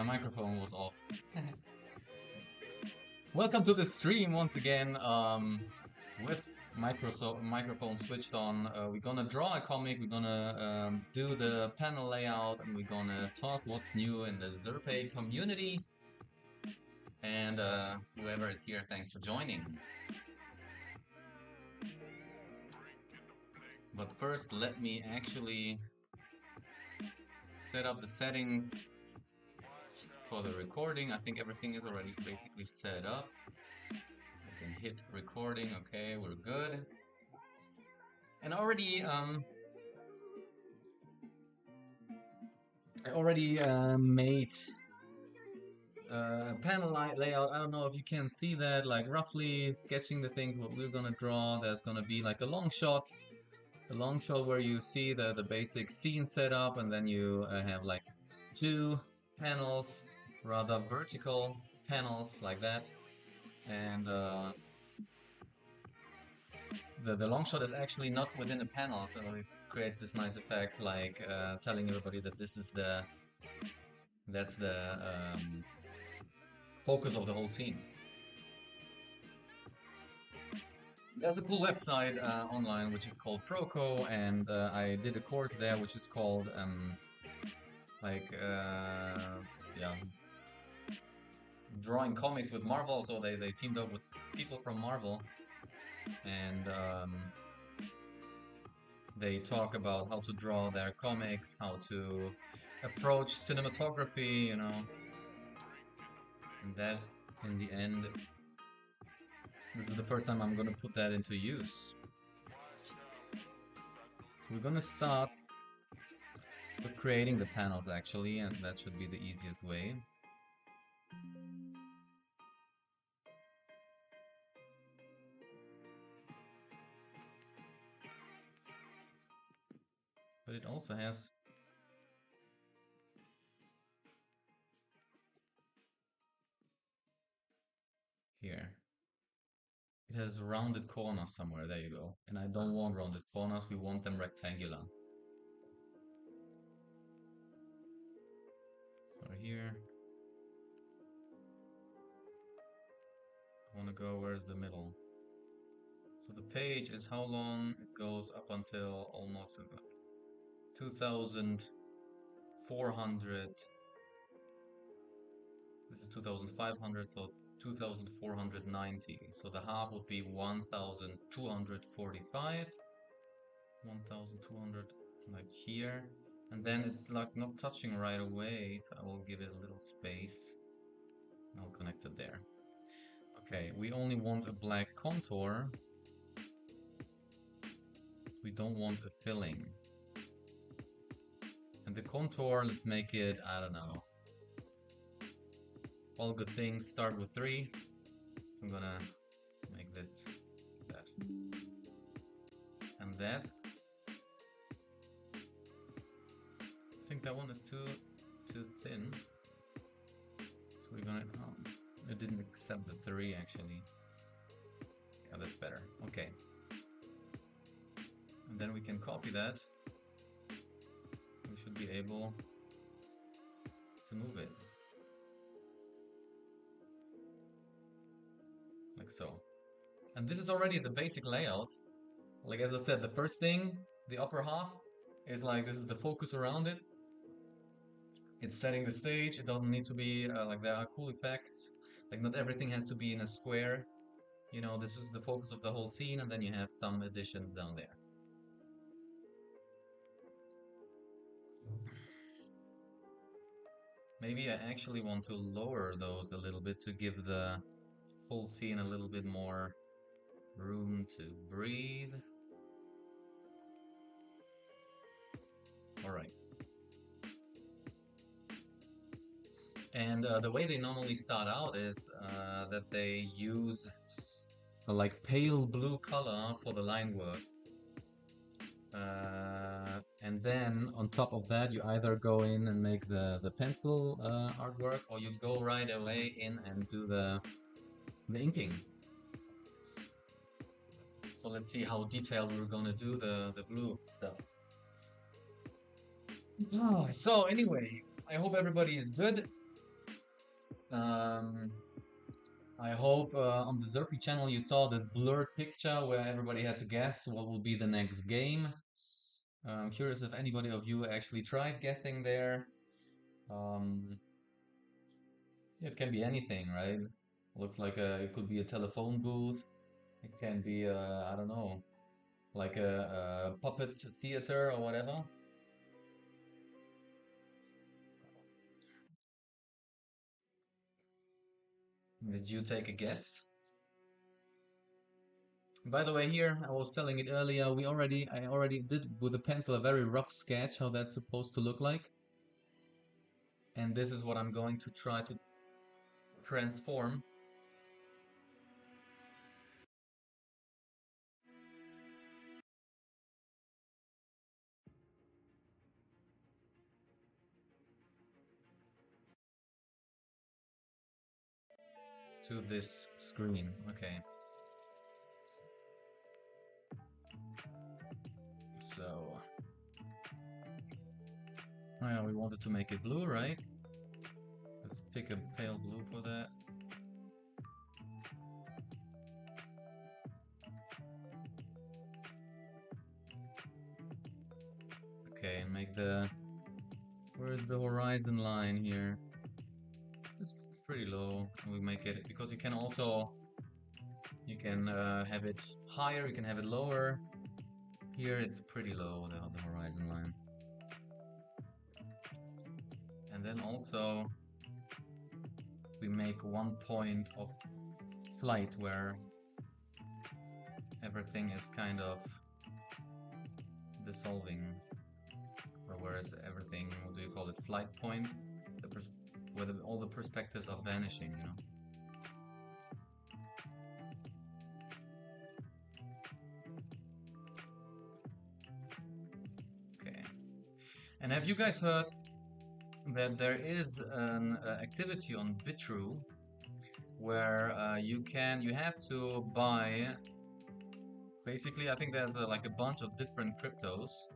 microphone was off. Welcome to the stream once again. With microphone switched on, we're gonna draw a comic. We're gonna do the panel layout, and we're gonna talk what's new in the Zerpaay community. And whoever is here, thanks for joining. But first, let me actually set up the settings for the recording. I think everything is already basically set up. I can hit recording. Okay, we're good. And I already made a panel layout. I don't know if you can see that, like roughly sketching the things what we're gonna draw. There's gonna be like a long shot where you see the basic scene setup, and then you have like two panels, rather vertical panels like that, and the long shot is actually not within a panel, so it creates this nice effect, like telling everybody that that's the focus of the whole scene. There's a cool website online which is called Proco, and I did a course there which is called drawing comics with Marvel. So they teamed up with people from Marvel, and they talk about how to draw their comics, how to approach cinematography, you know, and that in the end, this is the first time I'm gonna put that into use. So we're gonna start with creating the panels actually, and that should be the easiest way. But it also has here. It has rounded corners somewhere, there you go. And I don't want rounded corners, we want them rectangular. So here, I want to go, where's the middle? So the page is how long? It goes up until almost 2,400. This is 2,500, so 2,490. So the half would be 1,245. 1,200 like here. And then it's like not touching right away, so I will give it a little space. I'll connect it there. Okay, we only want a black contour. We don't want a filling. And the contour, let's make it, I don't know. All good things start with 3. So I'm gonna make that. And that. I think that one is too thin. So we're gonna, it didn't accept the 3 actually. Yeah, that's better. Okay. And then we can copy that. We should be able to move it. Like so. And this is already the basic layout. Like as I said, the first thing, the upper half, is like this is the focus around it. It's setting the stage. It doesn't need to be like there are cool effects. Like not everything has to be in a square. You know, this is the focus of the whole scene, and then you have some additions down there. Maybe I actually want to lower those a little bit to give the full scene a little bit more room to breathe. All right. And the way they normally start out is that they use a like pale blue color for the line work. And then on top of that, you either go in and make the pencil artwork, or you go right away in and do the inking. So let's see how detailed we're gonna do the blue stuff. So anyway, I hope everybody is good. Um, I hope on the Zerpaay channel you saw this blurred picture where everybody had to guess what will be the next game. I'm curious if anybody of you actually tried guessing there. Um, it can be anything, right? Looks like it could be a telephone booth. It can be I don't know, like a puppet theater or whatever. Did you take a guess? By the way, here I was telling it earlier. I already did with a pencil a very rough sketch how that's supposed to look like, and this is what I'm going to try to transform to this screen. Okay, so oh yeah, we wanted to make it blue, right? Let's pick a pale blue for that. Okay, and make the where's the horizon line here? It's pretty low. We make it because you can also have it higher, you can have it lower. Here it's pretty low, the horizon line. And then also we make 1 point of flight where everything is kind of dissolving, or whereas everything, what do you call it, flight point, where all the perspectives are vanishing, you know. Okay. And have you guys heard that there is an activity on Bitru where you have to buy, basically I think there's like a bunch of different cryptos,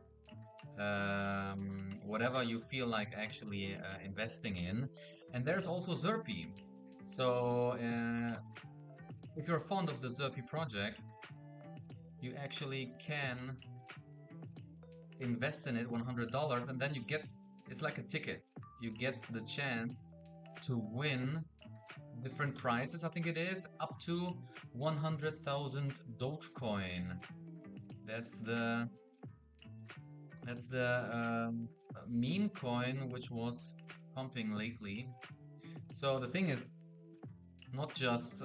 whatever you feel like actually investing in, and there's also Zerpaay. So if you're fond of the Zerpaay project, you actually can invest in it $100, and then you get, it's like a ticket, you get the chance to win different prizes. I think it is up to 100,000 Dogecoin. That's the meme coin which was pumping lately. So the thing is, not just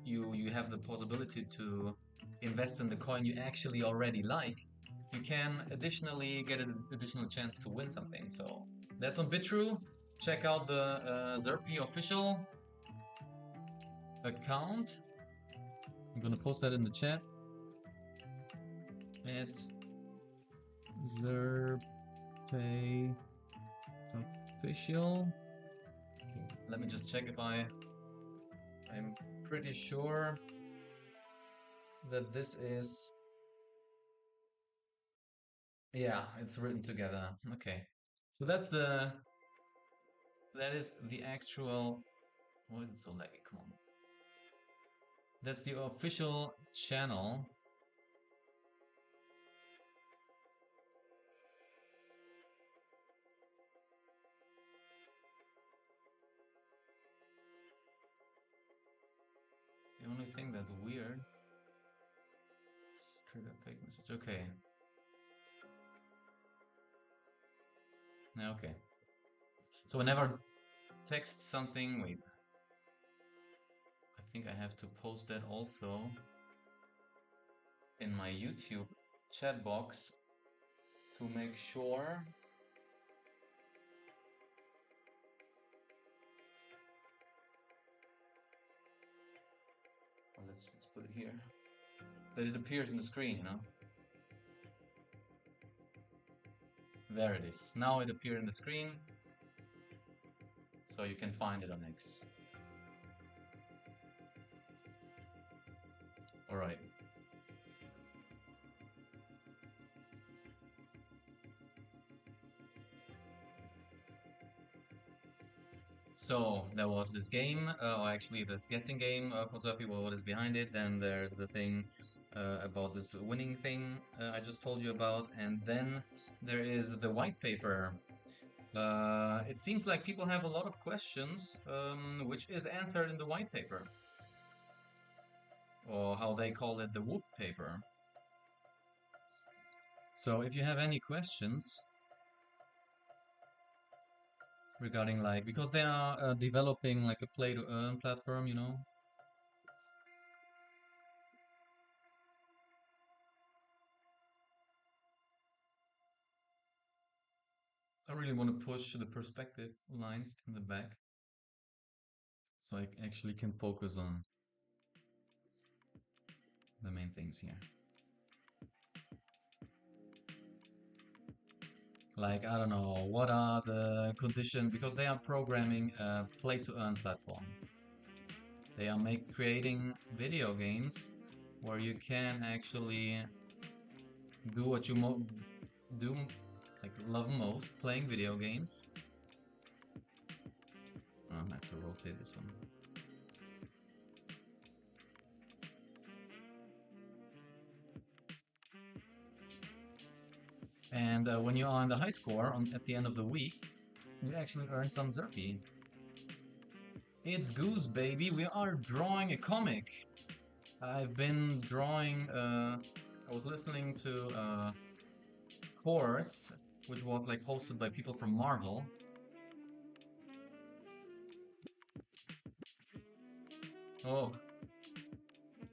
you have the possibility to invest in the coin you actually already like. You can additionally get an additional chance to win something. So that's on Bitru. Check out the Zerpaay official account. I'm gonna post that in the chat. At Zerpaay official. Let me just check if I'm pretty sure that this is, yeah, it's written together. Okay. So that is the actual, why is it so laggy? Come on. That's the official channel. The only thing that's weird is trigger fake message. Okay. Now, okay. So whenever text something, wait. I think I have to post that also in my YouTube chat box to make sure. Well, let's put it here. That it appears in the screen, you know? There it is. Now it appeared in the screen, so you can find it on X. All right. So there was this game, or actually this guessing game for Zerpaay, what is behind it. Then there's the thing about this winning thing I just told you about, and then there is the white paper. It seems like people have a lot of questions, which is answered in the white paper, or how they call it, the wolf paper. So if you have any questions regarding like, because they are developing like a play to earn platform, you know. I really want to push the perspective lines in the back so I actually can focus on the main things here. Like, I don't know, what are the conditions, because they are programming a play to earn platform. They are creating video games where you can actually do what you do, like love most, playing video games. I have to rotate this one. And when you are on the high score at the end of the week, you actually earn some Zerpaay. It's Goose, baby. We are drawing a comic. I've been drawing. I was listening to a course which was like hosted by people from Marvel. Oh,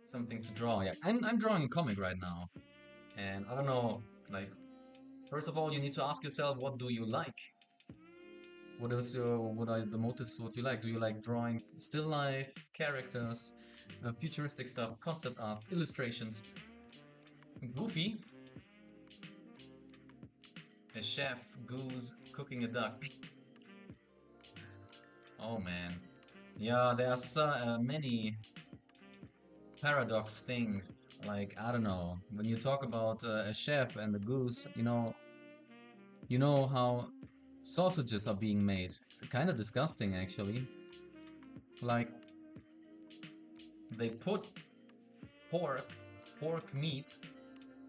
something to draw. Yeah, I'm drawing a comic right now, and I don't know. Like, first of all, you need to ask yourself, what do you like? What are the motives? What you like? Do you like drawing still life, characters, futuristic stuff, concept art, illustrations? Goofy, a chef, goose cooking a duck. Oh man, yeah, there are so many paradox things. Like, I don't know, when you talk about a chef and a goose, you know how sausages are being made. It's kind of disgusting, actually. Like, they put pork, pork meat,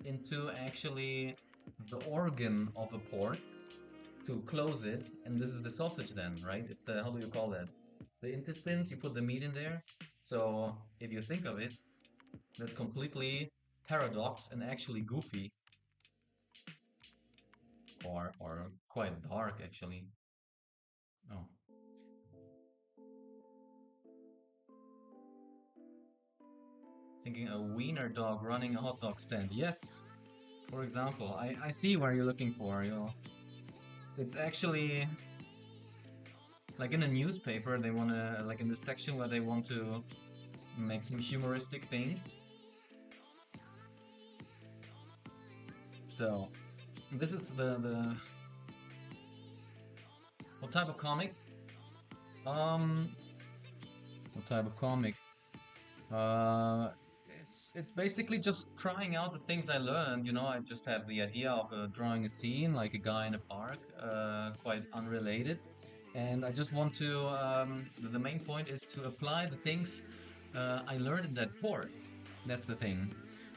into actually the organ of a pork to close it, and this is the sausage then, right? It's the, how do you call that? The intestines, you put the meat in there. So if you think of it, that's completely paradox and actually goofy, or quite dark actually. Oh, thinking a wiener dog running a hot dog stand. Yes, for example, I see where you're looking for. It's actually like in a newspaper. They wanna, like in the section where they want to make some humoristic things. So this is the what type of comic? Um, what type of comic? Uh, it's basically just trying out the things I learned. You know, I just have the idea of drawing a scene, like a guy in a park, quite unrelated, and I just want to. The main point is to apply the things I learned in that course. That's the thing.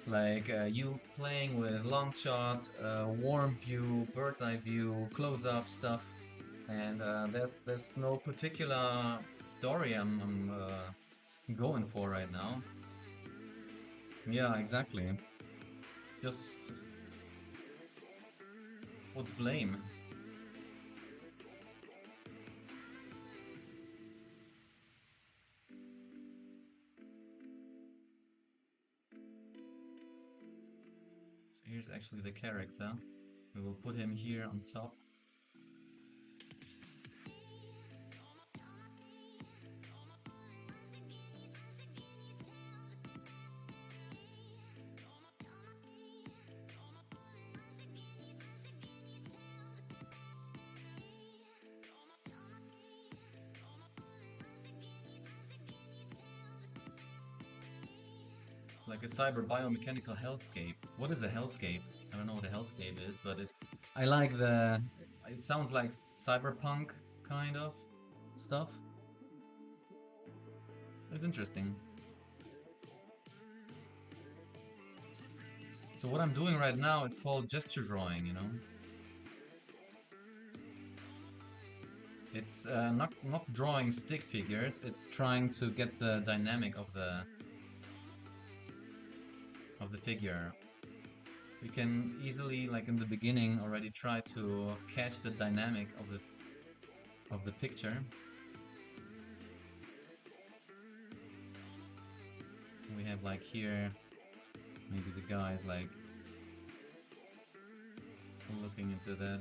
Like you playing with long shot, warm view, bird's eye view, close up stuff, and there's no particular story I'm going for right now. Yeah, exactly. Just what's blame? So here's actually the character. We will put him here on top. Like a cyber biomechanical hellscape. What is a hellscape? I don't know what a hellscape is, but I like the, it sounds like cyberpunk kind of stuff. It's interesting. So what I'm doing right now is called gesture drawing, you know? It's not drawing stick figures, it's trying to get the dynamic of the figure. We can easily, like in the beginning, already try to catch the dynamic of the picture. We have like here, maybe the guy is like looking into that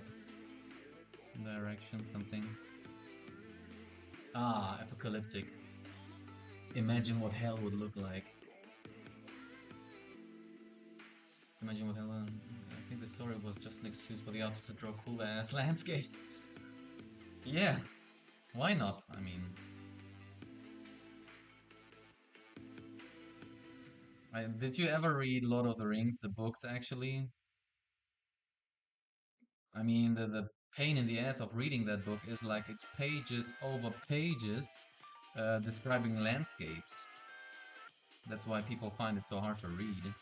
direction, something. Ah, apocalyptic. Imagine what hell would look like. Imagine what hell. I think the story was just an excuse for the artist to draw cool ass landscapes. Yeah, why not? I mean, did you ever read Lord of the Rings, the books actually? I mean, the pain in the ass of reading that book is like it's pages over pages describing landscapes. That's why people find it so hard to read.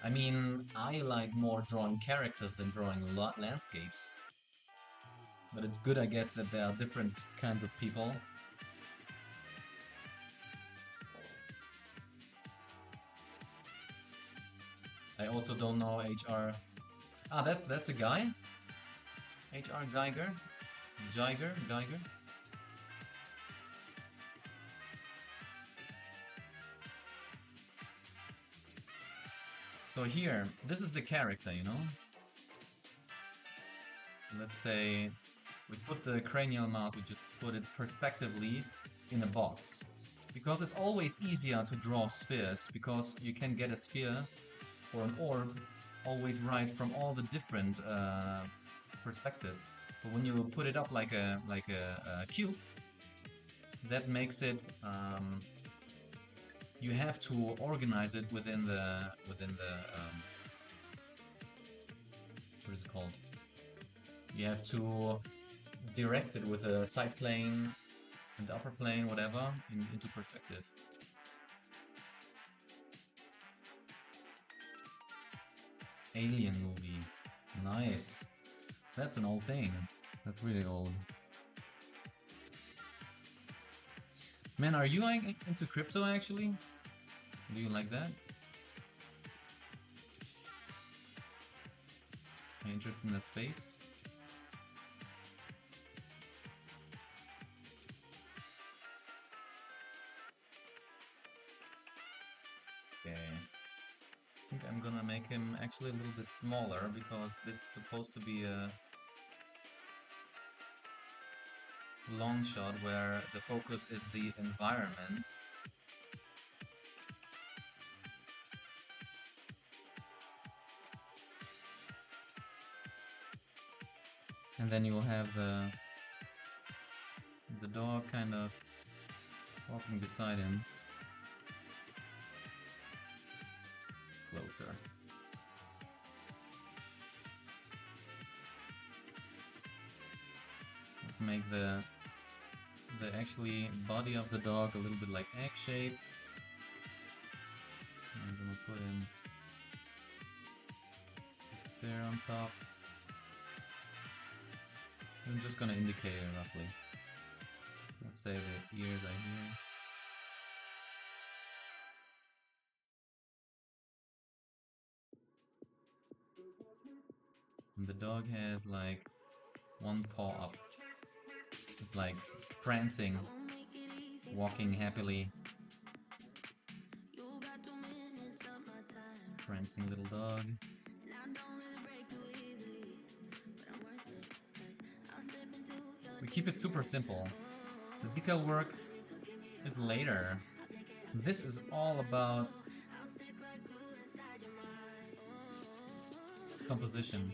I mean, I like more drawing characters than drawing landscapes. But it's good, I guess, that there are different kinds of people. I also don't know HR. Ah, that's a guy? HR Geiger? Geiger? So here, this is the character, you know? So let's say we put the cranial mouse, we just put it perspectively in a box. Because it's always easier to draw spheres, because you can get a sphere or an orb always right from all the different perspectives. But when you put it up like a cube, that makes it you have to organize it within the what is it called? You have to direct it with a side plane and the upper plane, whatever, into perspective. Alien movie. Nice. That's an old thing. That's really old. Man, are you into crypto actually? Do you like that? Are you interested in that space? Okay. I think I'm gonna make him actually a little bit smaller because this is supposed to be a long shot where the focus is the environment. And then you'll have the dog kind of walking beside him. Closer. Let's make the actually body of the dog a little bit like egg-shaped. I'm gonna put in a sphere on top. I'm just gonna indicate it roughly. Let's say the ears are here. And the dog has like one paw up. It's like prancing, walking happily. Prancing little dog. We keep it super simple. The detail work is later. This is all about composition.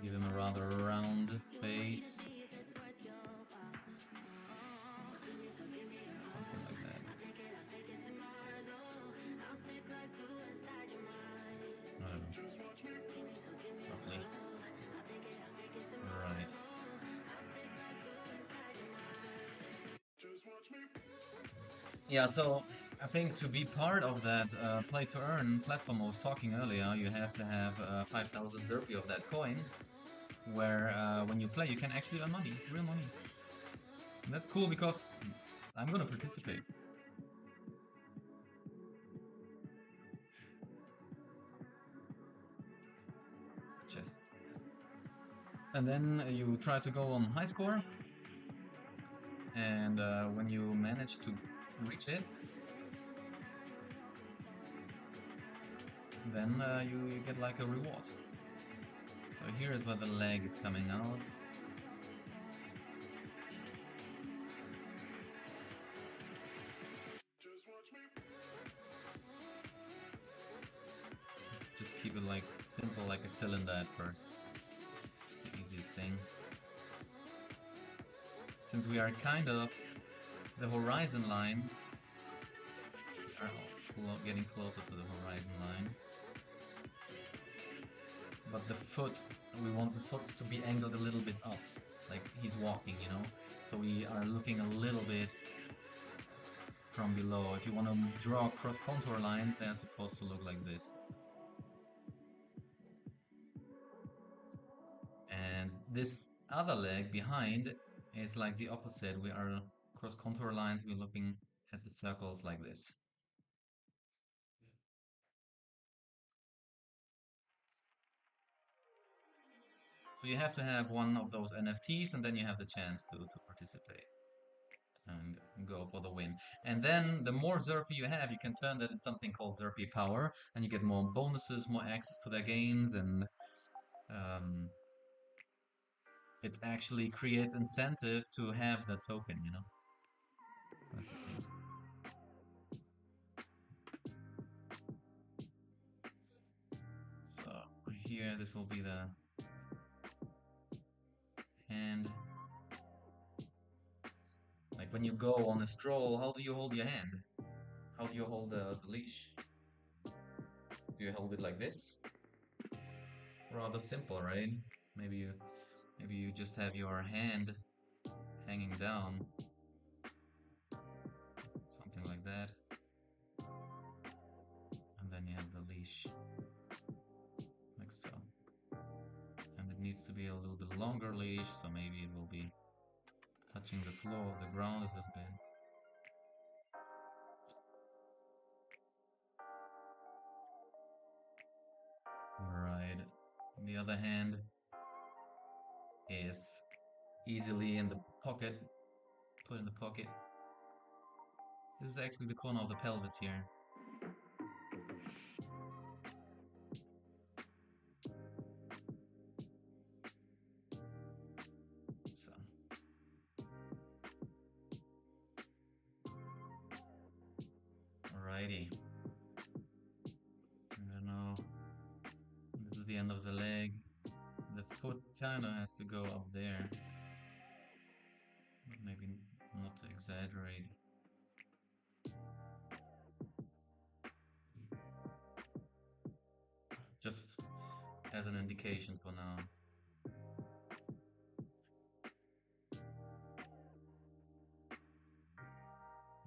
Give him a rather round face. Something like that. I don't know. Roughly. Right. Yeah, so I think to be part of that play to earn platform I was talking earlier, you have to have 5,000 Zerpaay of that coin, where when you play you can actually earn money, real money. And that's cool because I'm gonna participate. It's the chest. And then you try to go on high score, and when you manage to reach it, then you get like a reward. So here is where the leg is coming out. Let's just keep it like simple, like a cylinder at first. The easiest thing. Since we are kind of the horizon line, we are getting closer to the horizon line. But the foot, we want the foot to be angled a little bit up, like he's walking, you know? So we are looking a little bit from below. If you want to draw cross contour lines, they're supposed to look like this. And this other leg behind is like the opposite. We are cross contour lines, we're looking at the circles like this. So you have to have one of those NFTs and then you have the chance to participate and go for the win. And then the more Zerpaay you have, you can turn that into something called Zerpaay Power, and you get more bonuses, more access to their games, and it actually creates incentive to have the token, you know? That's the thing. So here, this will be the hand. Like when you go on a stroll, how do you hold your hand? How do you hold the leash? Do you hold it like this? Rather simple, right? Maybe you just have your hand hanging down. Something like that. And then you have the leash. Like so. And it needs to be a little bit longer leash, so maybe it will be touching the floor, the ground a little bit. Right. The other hand is easily in the pocket. Put in the pocket. This is actually the corner of the pelvis here. So. Alrighty. I don't know. This is the end of the leg. The foot kinda has to go up there. Maybe not to exaggerate. Just as an indication for now.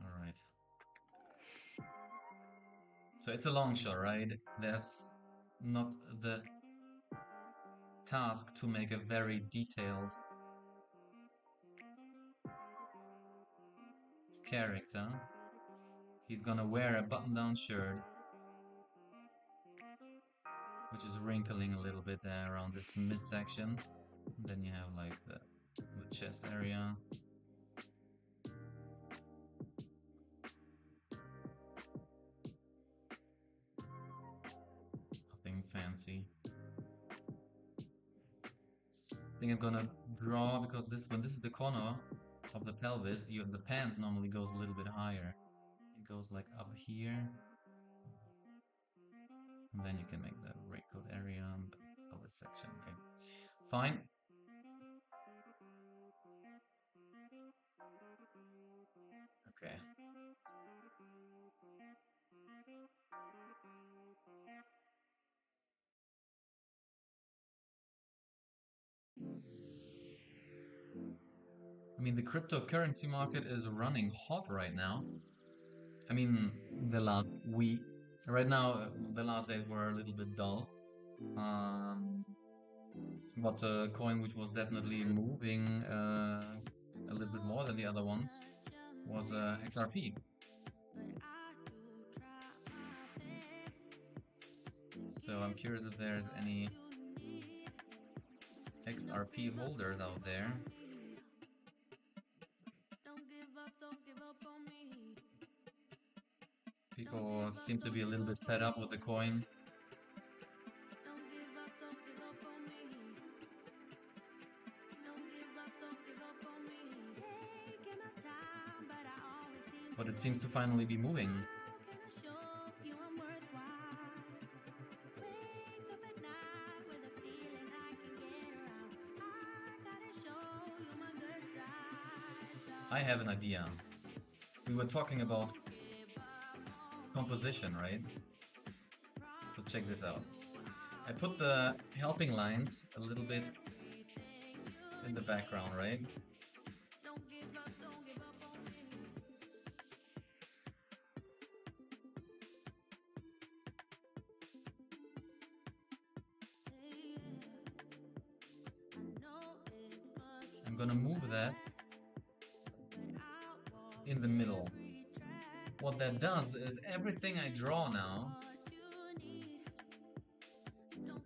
Alright. So it's a long shot, right? There's not the task to make a very detailed character. He's gonna wear a button-down shirt, which is wrinkling a little bit there around this midsection. And then you have like the chest area. Nothing fancy. I think I'm gonna draw, because when this is the corner of the pelvis, the pants normally goes a little bit higher. It goes like up here. And then you can make the wrinkled area on the pelvis section. Okay. Fine. Okay. I mean, the cryptocurrency market is running hot right now. I mean, the last week. Right now, the last days were a little bit dull. Um, but a coin which was definitely moving a little bit more than the other ones was XRP. So I'm curious if there's any XRP holders out there. People seem to be a little bit fed up with the coin. But it seems to finally be moving. I have an idea. We were talking about composition, right? So check this out. I put the helping lines a little bit in the background, right? I'm gonna move that in the middle. What that does is everything I draw now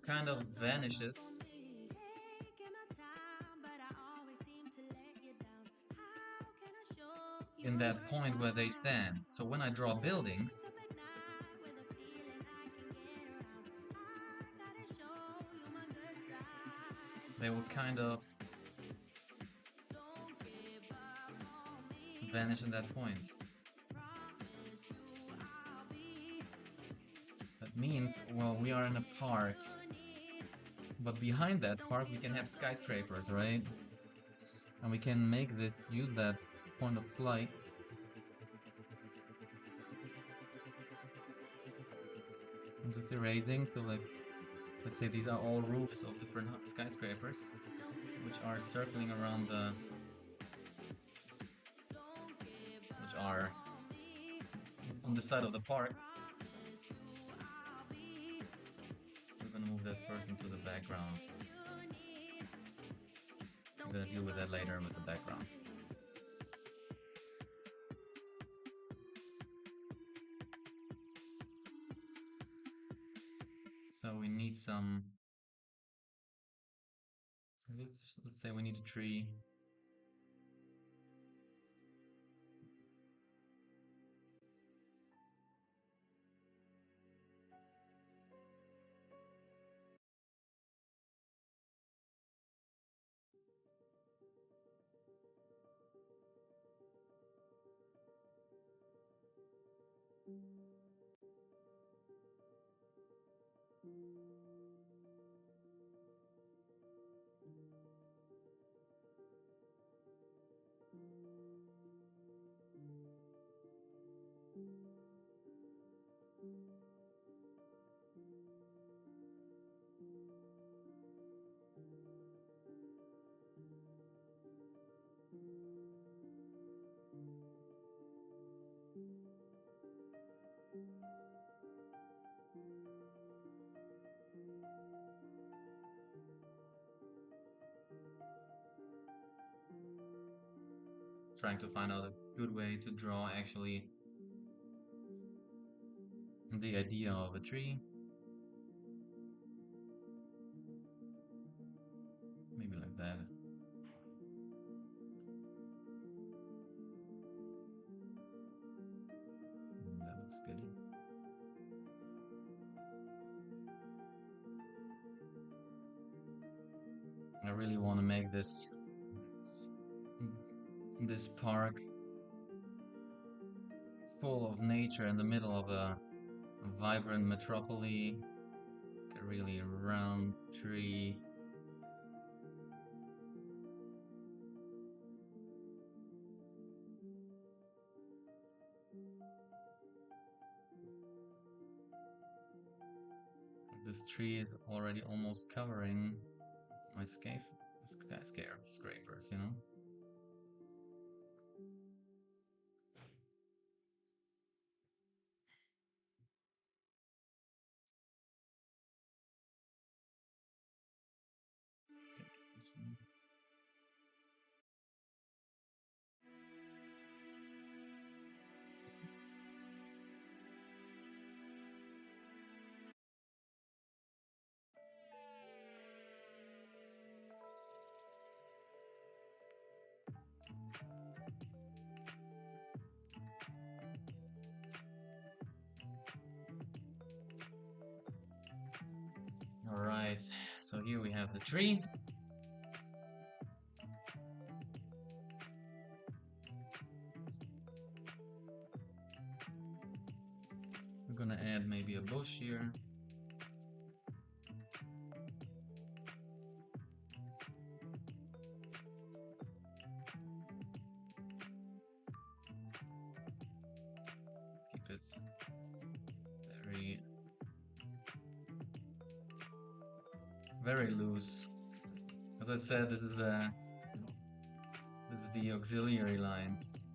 kind of vanishes in that point where they stand. So when I draw buildings, they will kind of vanish in that point. That means, well, we are in a park, but behind that park we can have skyscrapers, right? And we can make this, use that point of flight I'm just erasing, so like, let's say these are all roofs of different skyscrapers, which are circling around which are on the side of the park. We're gonna move that first into the background. I'm gonna deal with that later with the background. So we need some, let's say we need a tree. Trying to find out a good way to draw actually the idea of a tree. Maybe like that. That looks good. I really want to make this park full of nature in the middle of a vibrant metropolis. A really round tree. This tree is already almost covering my skyscrapers, you know? This one. Alright, so here we have the tree. We're gonna add maybe a bush here. Keep it very loose. As I said, this is the auxiliary lines.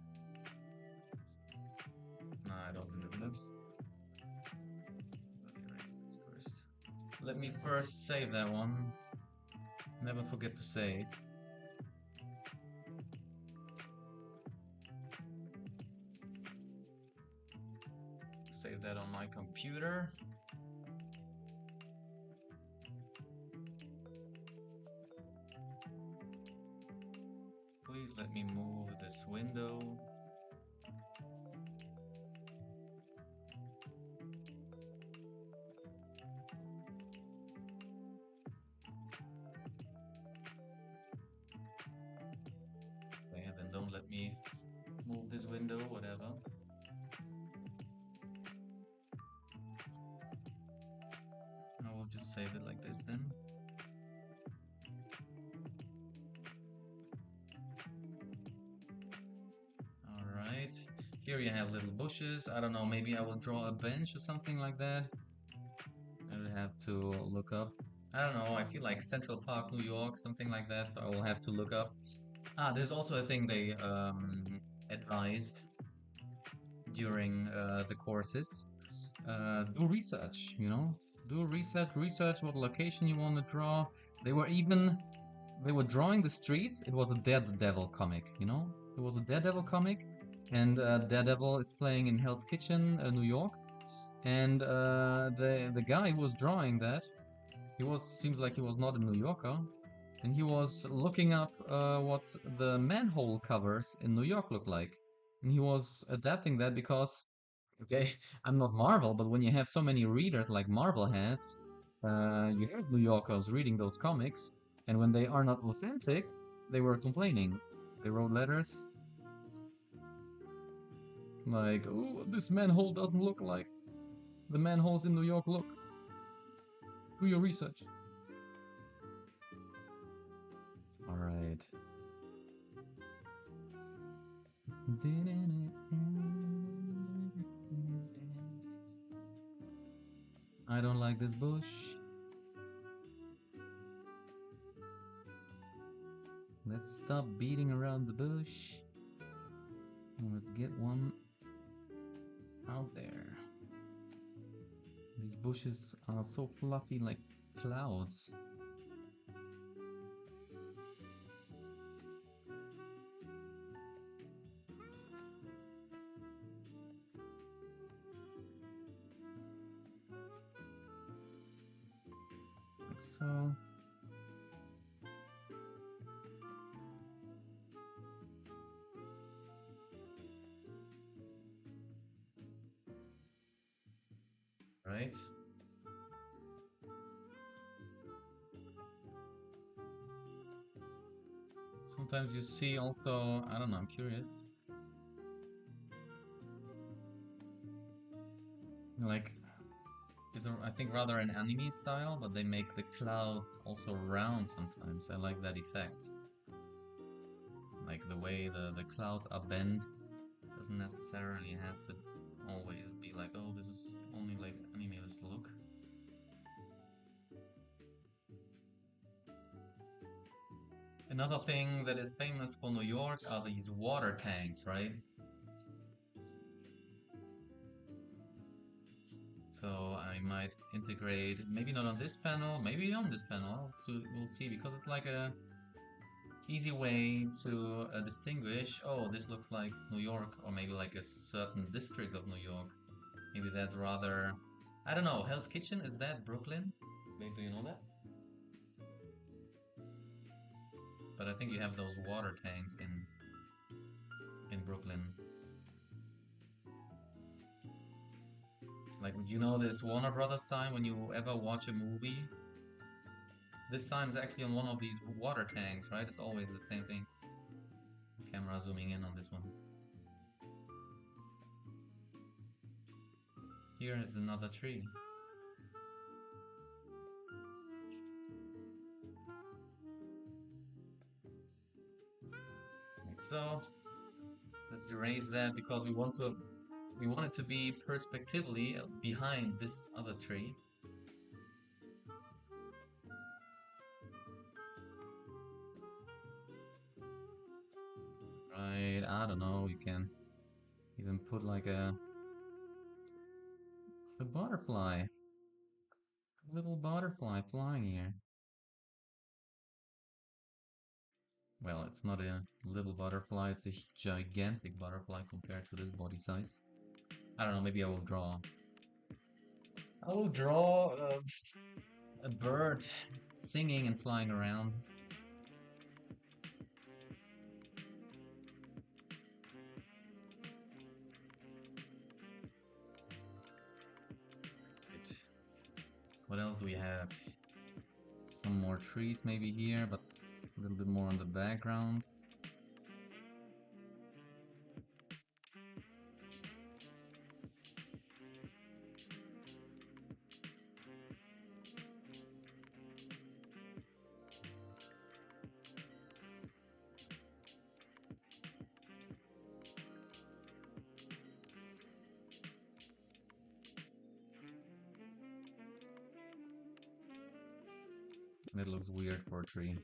No, I don't need that. Let me erase this first. Let me first save that one. Never forget to save. Save that on my computer. Please let me move this window. Yeah, then don't let me move this window, whatever. I will just save it like this then. Alright, here you have little bushes. I don't know, maybe I will draw a bench or something like that. I will have to look up. I don't know, I feel like Central Park, New York, something like that, so I will have to look up. Ah, there's also a thing they advised during the courses. Do research, you know? Do research what location you want to draw. They were drawing the streets. It was a Daredevil comic, you know? It was a Daredevil comic, and Daredevil is playing in Hell's Kitchen, New York. And the guy who was drawing that, seems like he was not a New Yorker, and he was looking up what the manhole covers in New York look like. And he was adapting that because, okay, I'm not Marvel, but when you have so many readers like Marvel has, you have New Yorkers reading those comics, and when they are not authentic, they were complaining. They wrote letters like, "Oh, this manhole doesn't look like the manholes in New York look. Do your research." All right. I don't like this bush. Let's stop beating around the bush. And let's get one out there. These bushes are so fluffy like clouds. Like so. Right? Sometimes you see also, I don't know, I'm curious. Like, it's I think rather an anime style, but they make the clouds also round sometimes. I like that effect. Like the way the clouds are bent doesn't necessarily has to always be like, oh, this is only like anime, this look. Another thing that is famous for New York are these water tanks, right? So I might integrate, maybe not on this panel, maybe on this panel, so we'll see, because it's like a easy way to distinguish, oh, this looks like New York, or maybe like a certain district of New York. Maybe that's rather, I don't know, Hell's Kitchen, is that Brooklyn? Maybe, do you know that? But I think you have those water tanks in Brooklyn. Like, you know this Warner Brothers sign when you ever watch a movie? This sign is actually on one of these water tanks, right? It's always the same thing. Camera zooming in on this one. Here is another tree. Like so. Let's erase that because we want it to be perspectively behind this other tree. Right, I don't know, you can even put like a butterfly. A little butterfly flying here. Well, it's not a little butterfly, it's a gigantic butterfly compared to this body size. I don't know, maybe I will draw. I will draw a bird singing and flying around. What else do we have? Some more trees maybe here, but a little bit more on the background. It looks weird for a tree.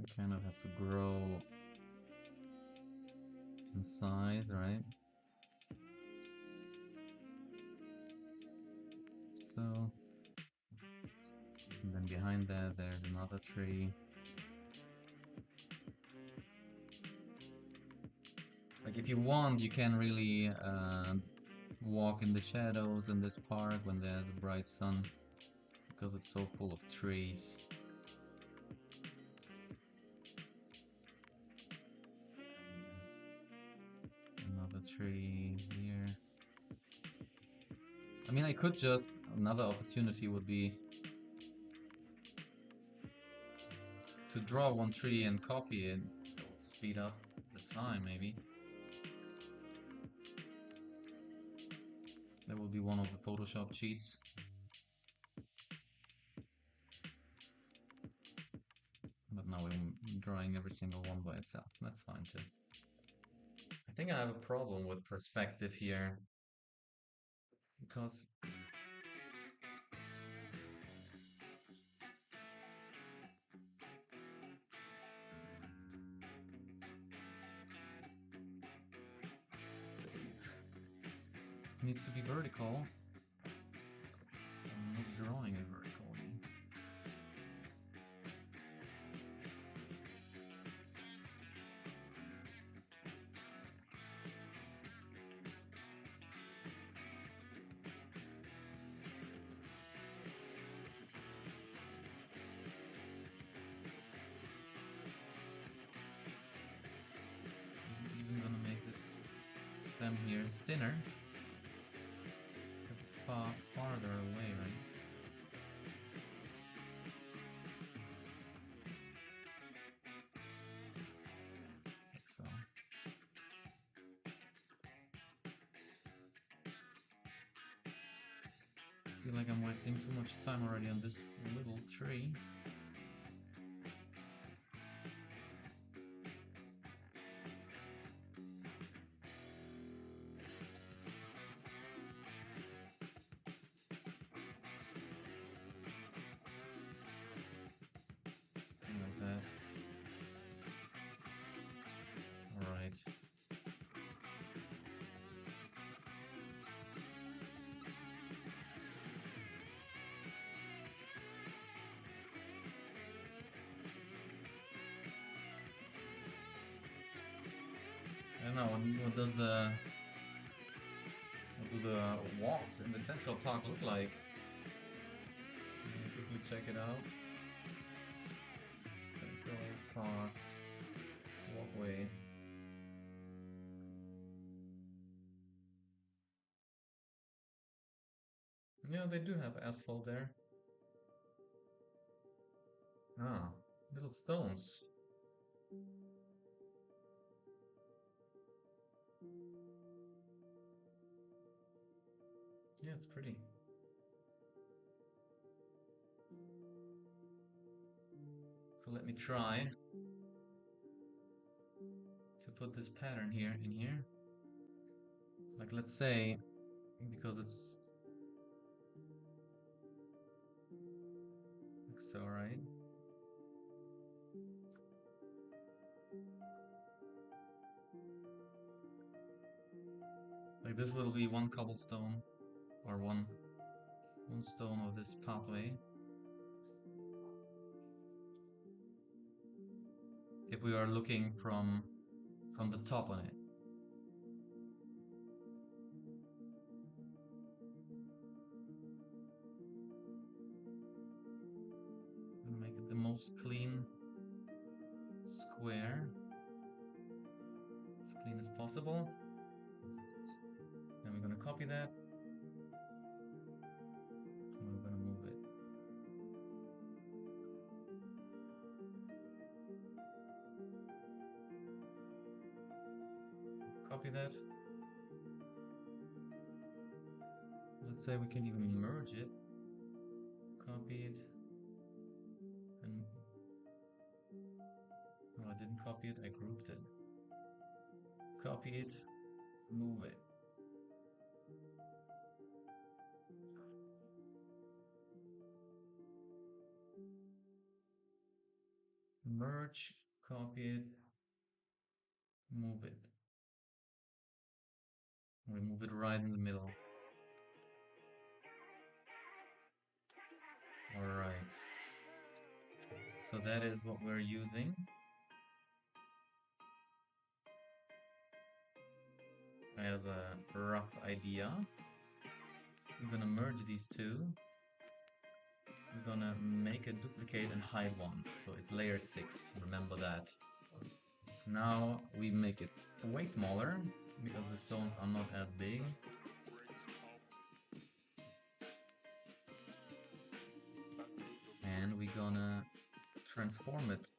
It kind of has to grow in size, right? So, and then behind that there's another tree. Like if you want, you can really walk in the shadows in this park when there's a bright sun, because it's so full of trees. Another tree here. I mean, I could just, another opportunity would be to draw one tree and copy it. It would speed up the time, maybe. That will be one of the Photoshop cheats. But now I'm drawing every single one by itself. That's fine too. I think I have a problem with perspective here, because it needs to be vertical. I'm not drawing it vertically. I'm gonna make this stem here thinner, because it's farther away, right? Like so. I feel like I'm wasting too much time already on this little tree. what does what do the walks in the Central Park look like? Let me quickly check it out. Central Park walkway. Yeah, they do have asphalt there. Ah, little stones. Yeah, it's pretty. So let me try to put this pattern here in here. Like, let's say, because it's like so, right? Like this will be one cobblestone or one stone of this pathway. If we are looking from the top on it. And make it the most clean square. As clean as possible. Then we're gonna copy that. And we're gonna move it. Copy that. Let's say we can even merge it. Copy it. And no, I didn't copy it, I grouped it. Copy it, move it. Merge, copy it, move it. We move it right in the middle. Alright. So that is what we're using. As a rough idea. We're gonna merge these two. We're gonna make a duplicate and hide one. So it's layer 6, remember that. Now we make it way smaller because the stones are not as big. And we're gonna transform it.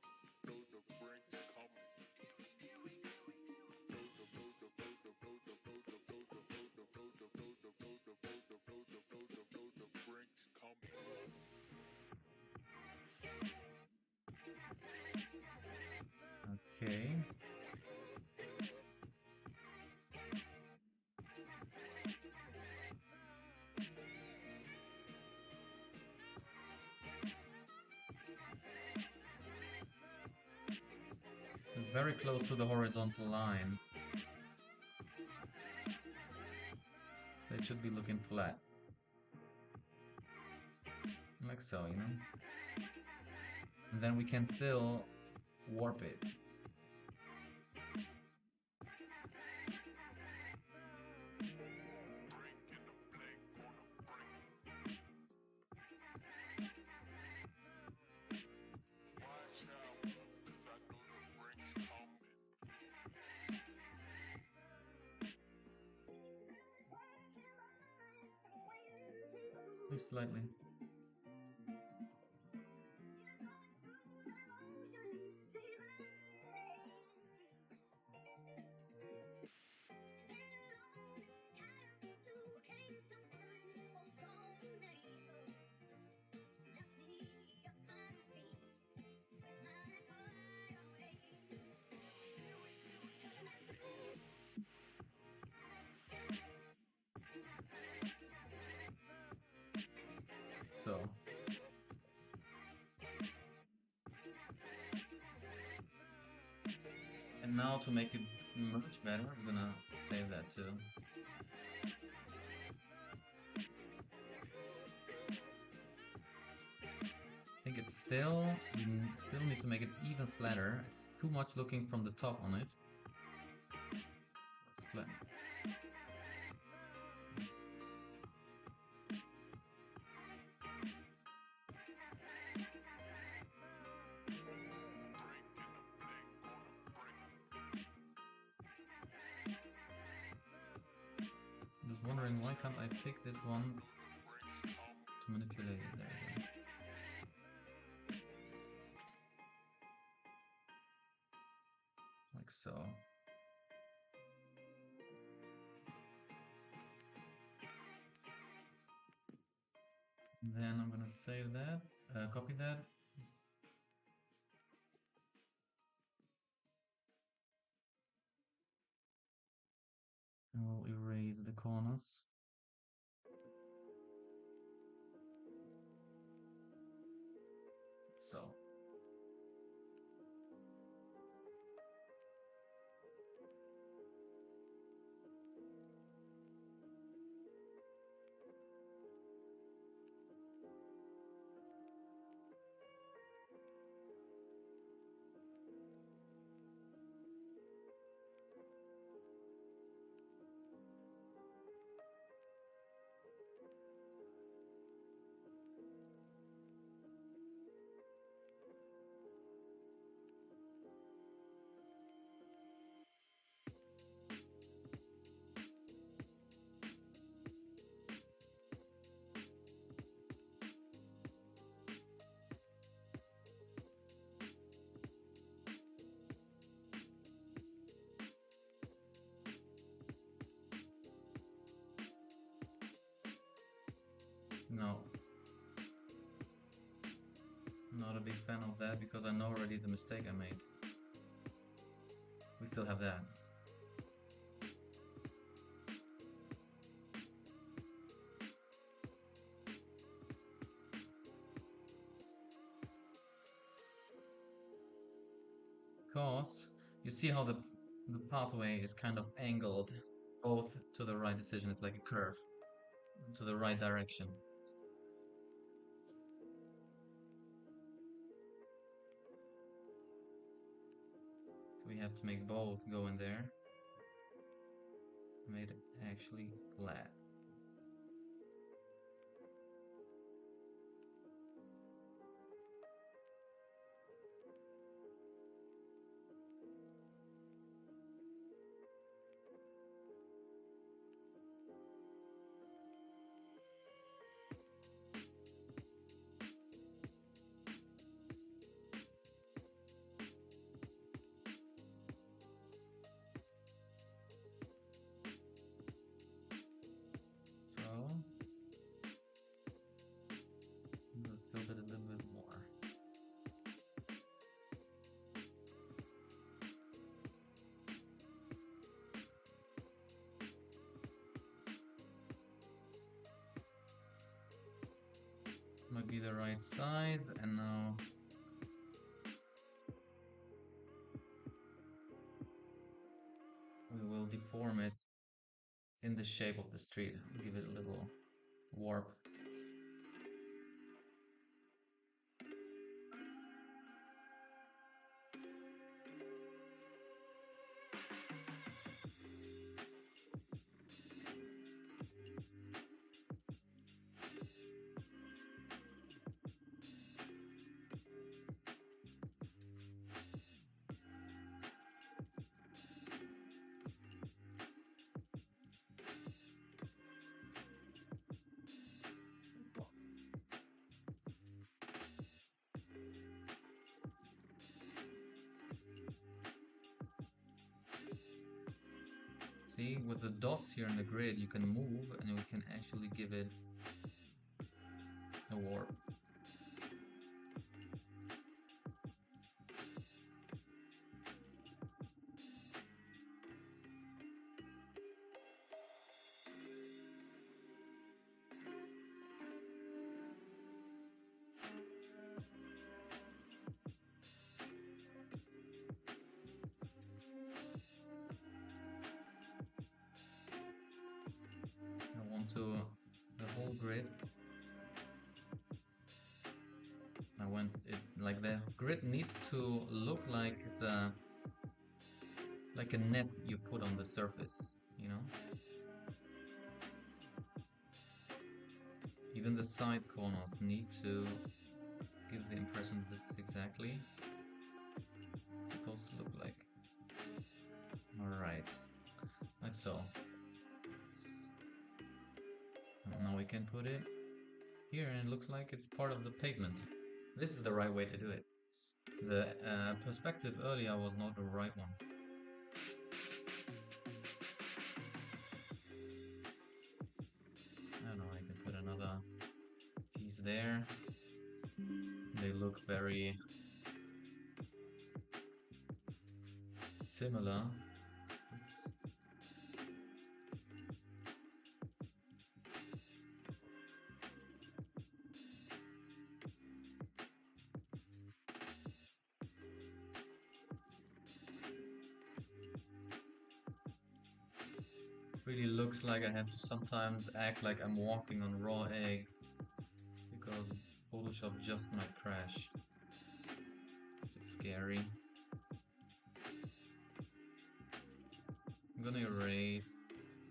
Okay. It's very close to the horizontal line. It should be looking flat. Like so, you know? And then we can still warp it. Just slightly. So and now to make it much better, I'm gonna save that too. I think it's still, we still need to make it even flatter. It's too much looking from the top on it. wondering why can't I pick this one to manipulate it. There we go. Like so. Then I'm gonna save that, copy that. And we'll erase the corners. So. No. Not a big fan of that because I know already the mistake I made. We still have that. Because you see how the pathway is kind of angled both to the right decision. It's like a curve to the right direction. So we have to make both go in there. Made it actually flat. Build it a little bit more. Might be the right size, and now we will deform it in the shape of the street. Give it a little warp. See, with the dots here in the grid, you can move and we can actually give it a warp. I want to the whole grid. I want it like the grid needs to look like it's like a net you put on the surface, you know? Even the side corners need to give the impression this is exactly it's supposed to look like. Alright, like so. can put it here and it looks like it's part of the pavement. This is the right way to do it. The perspective earlier was not the right one. I don't know, I can put another piece there. They look very similar. Oops. Really looks like I have to sometimes act like I'm walking on raw eggs because Photoshop just might crash. It's scary. I'm gonna erase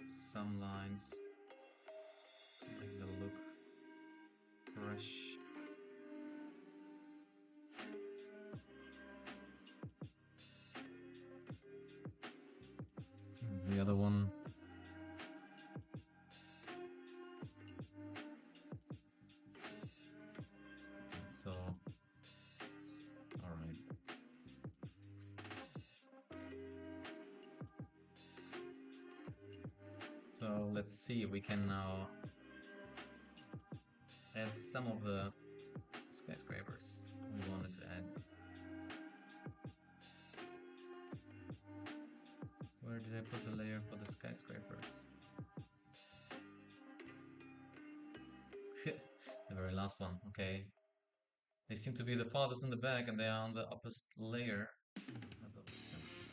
some lines to make them look fresh. Here's the other one. So, alright. So let's see if we can now add some of the skyscrapers we wanted to add. Where did I put the layer for the skyscrapers? The very last one, okay. They seem to be the farthest in the back and they are on the upper layer. That doesn't make sense.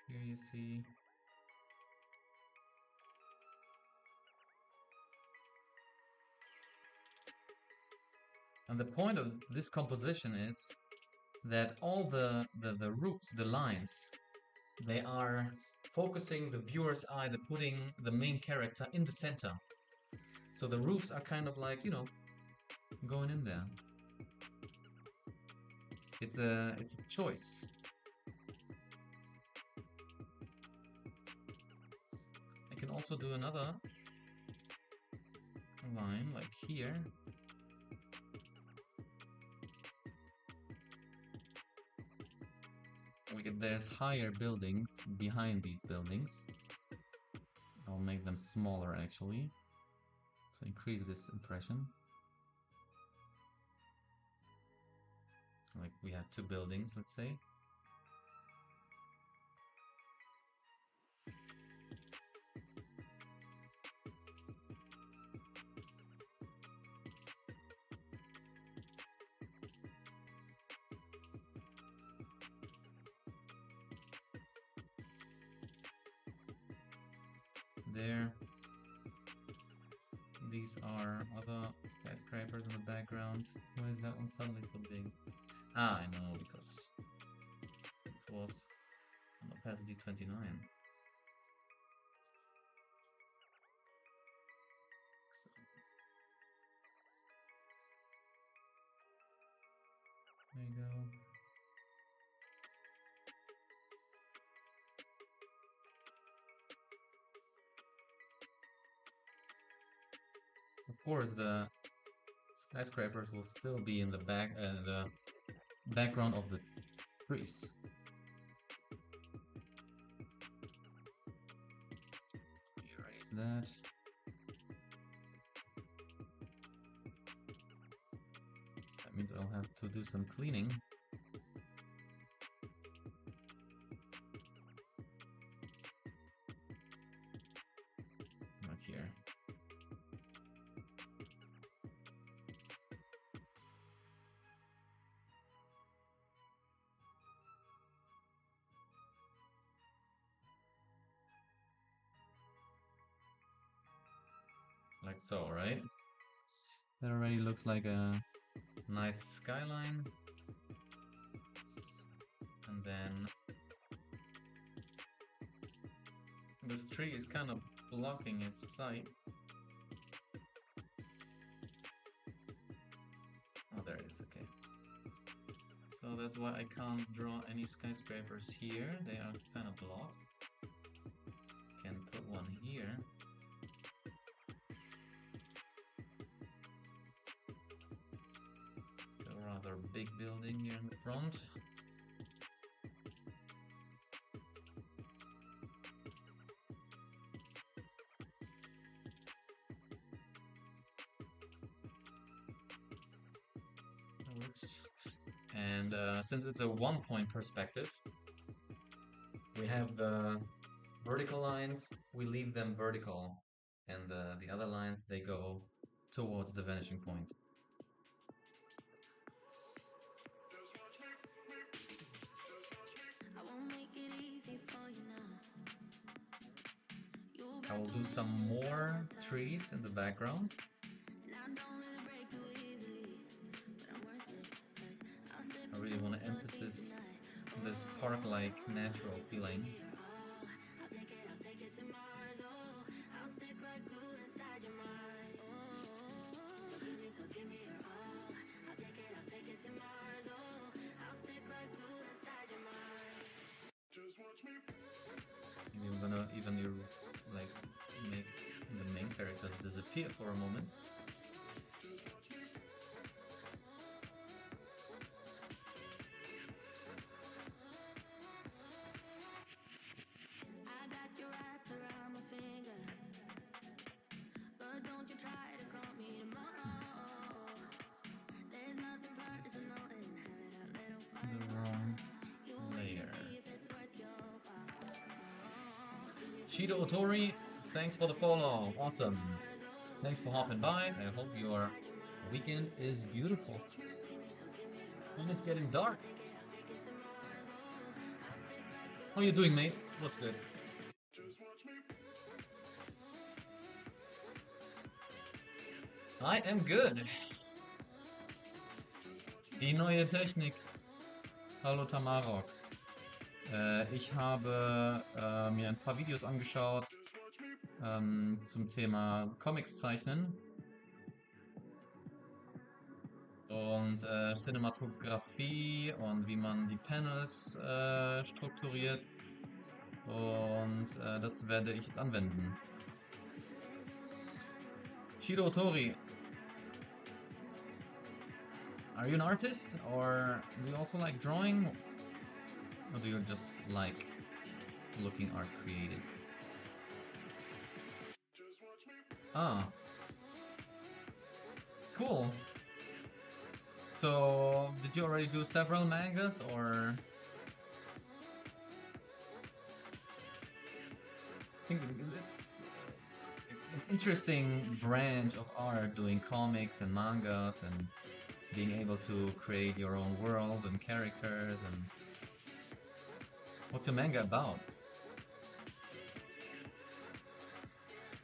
Here you see. And the point of this composition is that all the roofs, the lines, they are focusing the viewer's eye, they're putting the main character in the center. So the roofs are kind of like, you know, going in there. It's a choice. I can also do another line like here. There's higher buildings behind these buildings. I'll make them smaller actually. So increase this impression. Like we have two buildings, let's say. There. These are other skyscrapers in the background. Why is that one suddenly so big? Ah, I know, because this was on opacity 29. So. There you go. Of course, the skyscrapers will still be in the background of the trees. Erase that. That means I'll have to do some cleaning. Like here. Like so, right? That already looks like a nice skyline. And then this tree is kind of blocking its sight. Oh, there it is, okay. So So that's why I can't draw any skyscrapers here. They are kind of blocked. Can put one here. A rather big building here in the front. That works. And since it's a one-point perspective, we have the vertical lines, we leave them vertical, and the other lines, they go towards the vanishing point. I will do some more trees in the background. I really want to emphasize this park-like natural feeling. Maybe I'm gonna even like make the main characters disappear for a moment. The wrong layer. Shido Otori, thanks for the follow. Awesome. Thanks for hopping by. I hope your weekend is beautiful. And it's getting dark. How you doing, mate? What's good? I am good. Die neue Technik. Hallo Tamarok. Ich habe mir ein paar Videos angeschaut zum Thema Comics zeichnen und Cinematografie und wie man die Panels strukturiert, und das werde ich jetzt anwenden. Shiro Otori, are you an artist, or do you also like drawing, or do you just like looking art created? Ah, cool. So, did you already do several mangas, or? I think it's an interesting branch of art, doing comics and mangas and being able to create your own world and characters. And what's your manga about?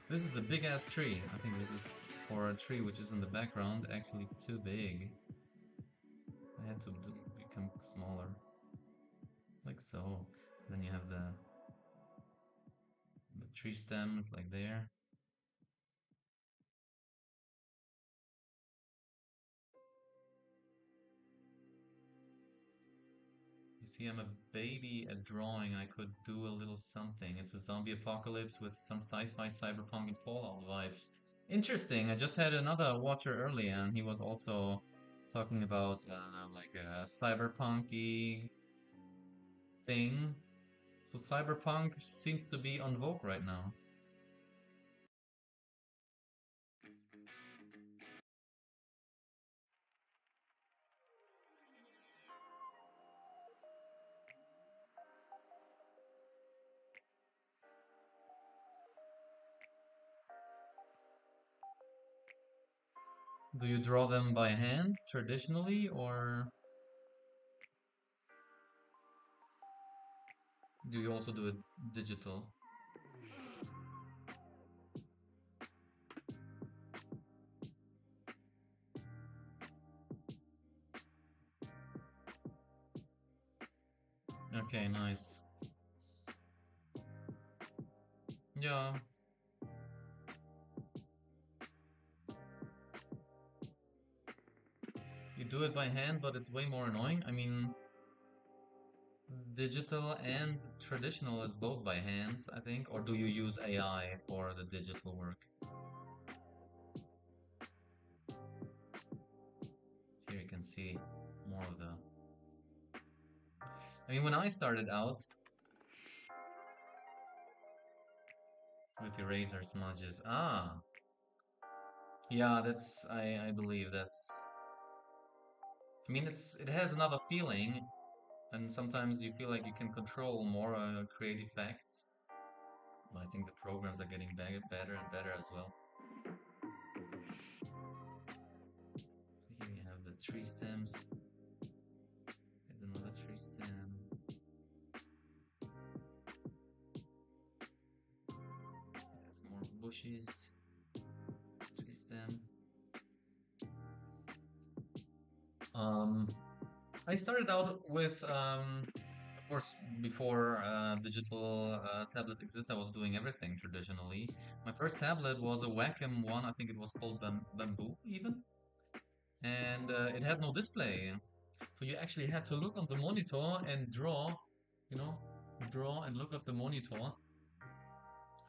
This is a big ass tree. I think this is for a tree which is in the background actually too big. I had to become smaller, like so. Then you have the tree stems like there. You see, I'm a baby at drawing. I could do a little something. It's a zombie apocalypse with some sci-fi, cyberpunk, and Fallout vibes. Interesting. I just had another watcher earlier, and he was also talking about like a cyberpunk-y thing. So cyberpunk seems to be on vogue right now. Do you draw them by hand traditionally, or do you also do it digital? Okay, nice. Yeah. You do do it by hand, but it's way more annoying. I mean, digital and traditional is both by hands, I think. Or do you use AI for the digital work? Here you can see more of the... I mean, when I started out with eraser smudges, yeah, I believe that's... I mean, it has another feeling, and sometimes you feel like you can control more, create effects. But I think the programs are getting better and better as well. So here you have the tree stems. Here's another tree stem. There's more bushes. Tree stem. I started out with, of course, before digital tablets exist, I was doing everything traditionally. My first tablet was a Wacom one, I think it was called Bamboo even, and it had no display. So you actually had to look on the monitor and draw, you know, draw and look at the monitor.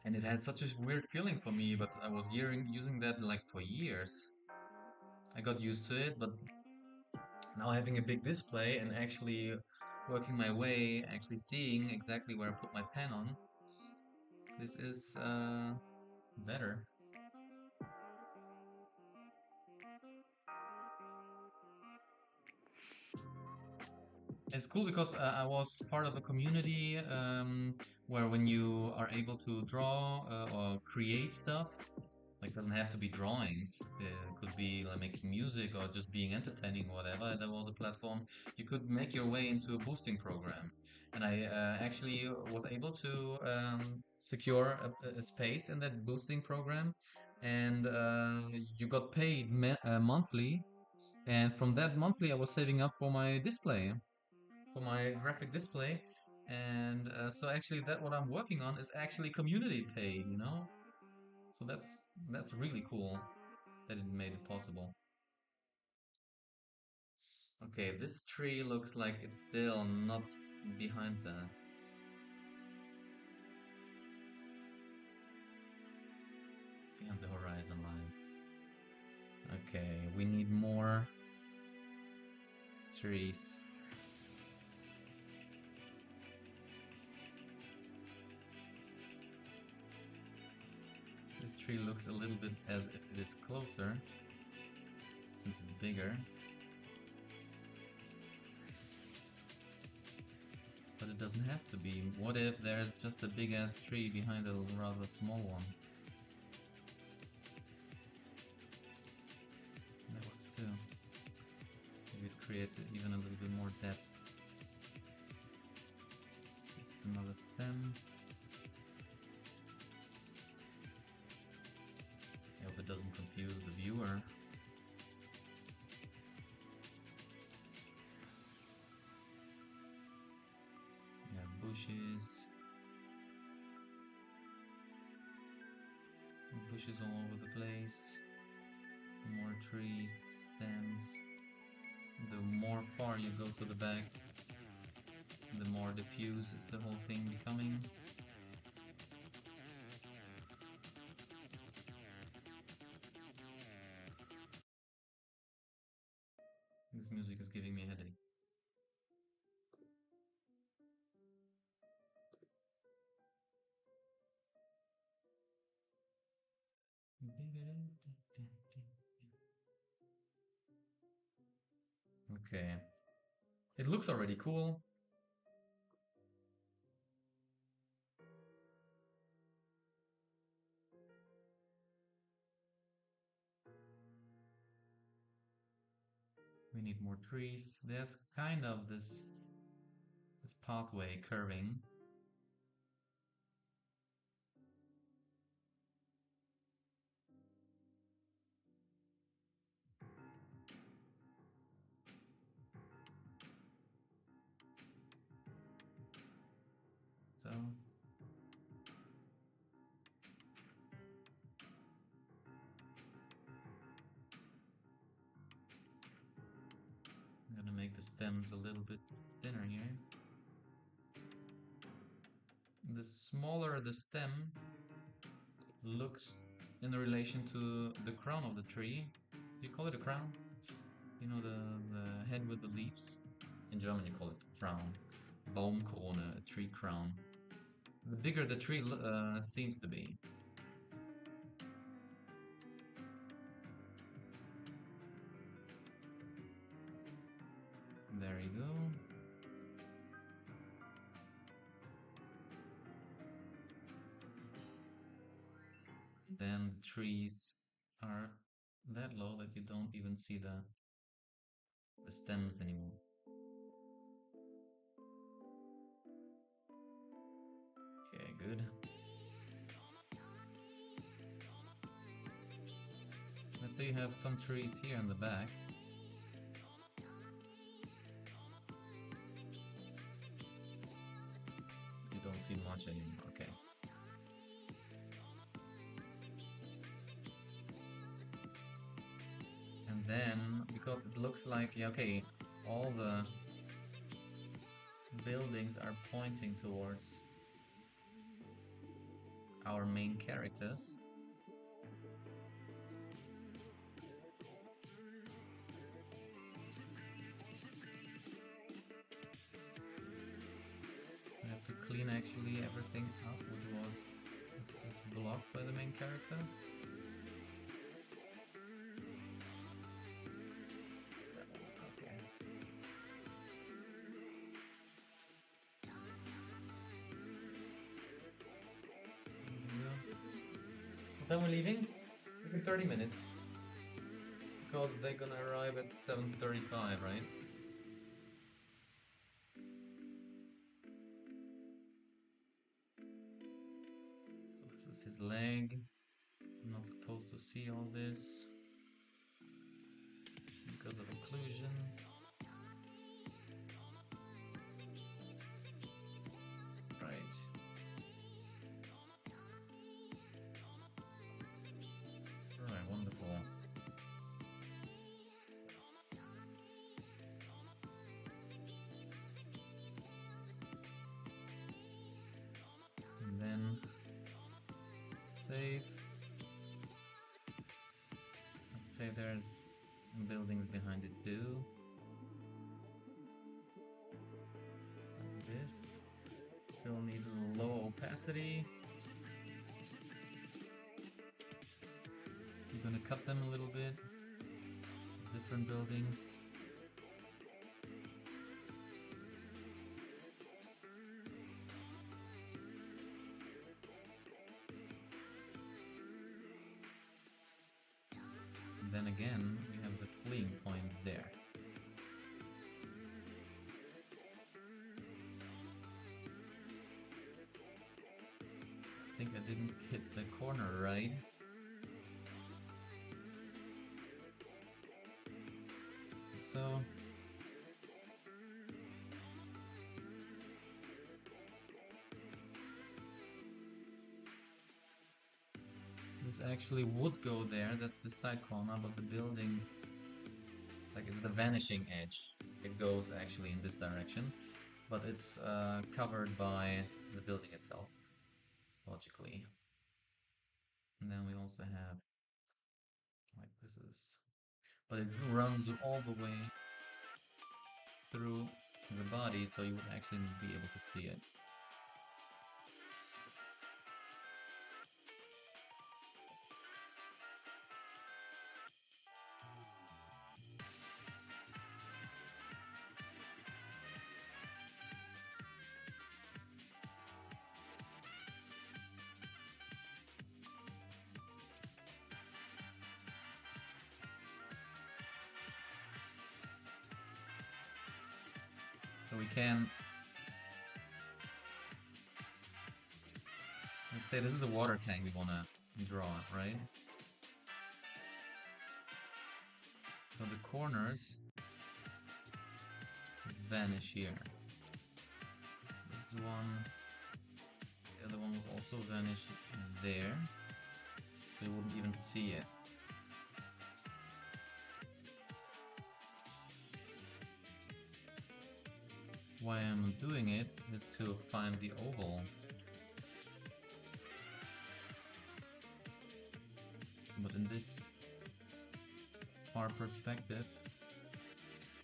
And it had such a weird feeling for me, but I was using that like for years. I got used to it, but now having a big display and actually working my way, actually seeing exactly where I put my pen on, this is better. It's cool because I was part of a community where when you are able to draw or create stuff, like doesn't have to be drawings. It could be like making music or just being entertaining or whatever. There was a platform you could make your way into a boosting program, and I actually was able to secure a space in that boosting program, and you got paid monthly. And from that monthly, I was saving up for my display, for my graphic display. And so actually that what I'm working on is actually community paid, you know? So that's really cool that it made it possible. Okay, this tree looks like it's still not behind the horizon line. Okay, we need more trees. This tree looks a little bit as if it is closer, since it's bigger. But it doesn't have to be. What if there's just a big ass tree behind a rather small one? That works too. Maybe it creates even a little bit more depth. This is another stem. I hope it doesn't confuse the viewer. We have bushes. Bushes all over the place. More trees, stems. The more far you go to the back, the more diffuse is the whole thing becoming. This music is giving me a headache. Okay. It looks already cool. We need more trees. There's kind of this pathway curving. So the stems a little bit thinner here. The smaller the stem looks in relation to the crown of the tree. Do you call it a crown? You know, the head with the leaves? In German you call it crown. Baumkrone, a tree crown. The bigger the tree seems to be. There you go. Then trees are that low that you don't even see the stems anymore. Okay, good. Let's say you have some trees here in the back. You don't see much anymore, okay. And then, because it looks like, yeah, okay, all the buildings are pointing towards our main characters. I have to clean actually everything up which was blocked by the main character. Okay. What time are we leaving? Maybe 30 minutes. Because they're gonna arrive at 7:35, right? So this is his leg. I'm not supposed to see all this because of occlusion. Right. Right, wonderful. And then save. Let's say there's buildings behind it too. Like this. Still need low opacity. You're gonna cut them a little bit. Different buildings. And then again, we have the fleeing point there. I think I didn't hit the corner right. So this actually would go there, that's the side corner, but the building, like it's the vanishing edge. It goes actually in this direction, but it's covered by the building itself, logically. And then we also have, like this is, but it runs all the way through the body, so you would actually be able to see it. So we can, let's say this is a water tank we want to draw, right? So the corners vanish here. This one, the other one will also vanish there, so you wouldn't even see it. why I'm doing it is to find the oval. But in this far perspective,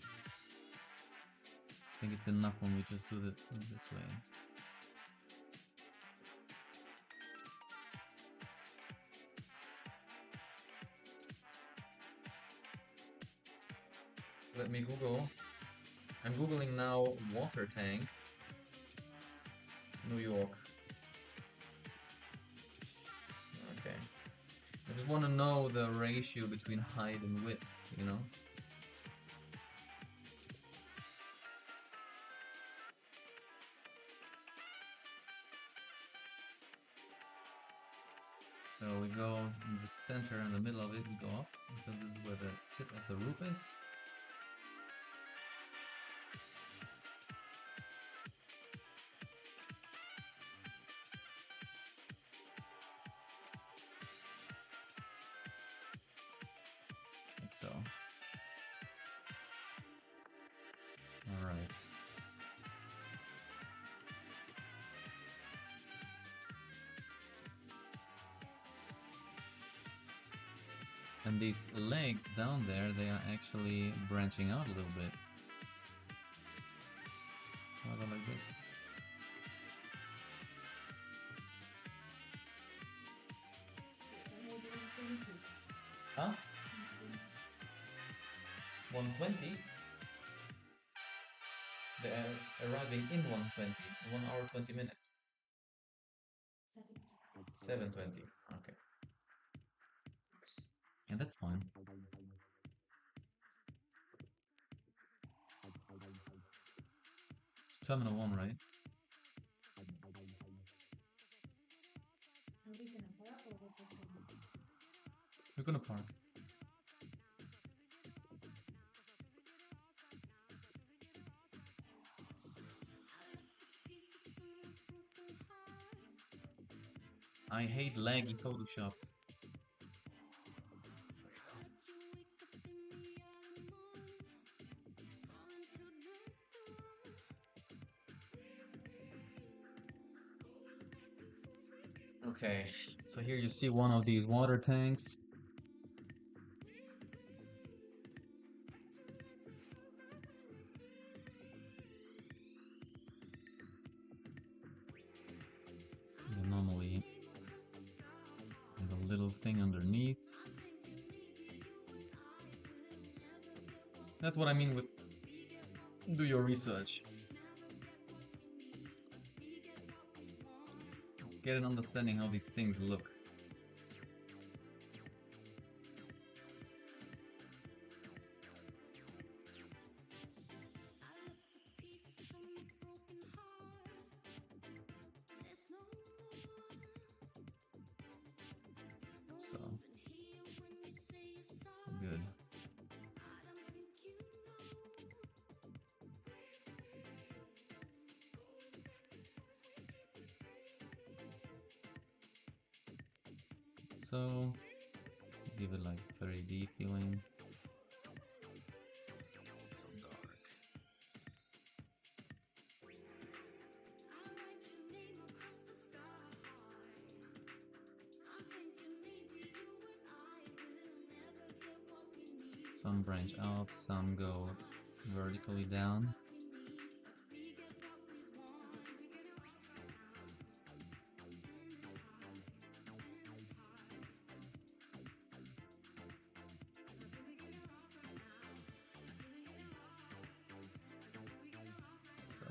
I think it's enough when we just do it this way. Let me Google. I'm Googling now water tank, New York. Okay. I just want to know the ratio between height and width, you know? So we go in the center, in the middle of it, we go up, because this is where the tip of the roof is. Like so. Alright. And these legs down there, they are actually branching out a little bit. Rather like this. Huh? 120? They are arriving in 120, 1 hour 20 minutes. 7:20, okay. Yeah, that's fine. It's Terminal 1, right? We're gonna park. I hate laggy Photoshop. Okay, so here you see one of these water tanks. You normally have a little thing underneath. That's what I mean with do your research. Get an understanding how these things look. So good. So give it like 3D feeling. So dark. Some branch out, some go vertically down. So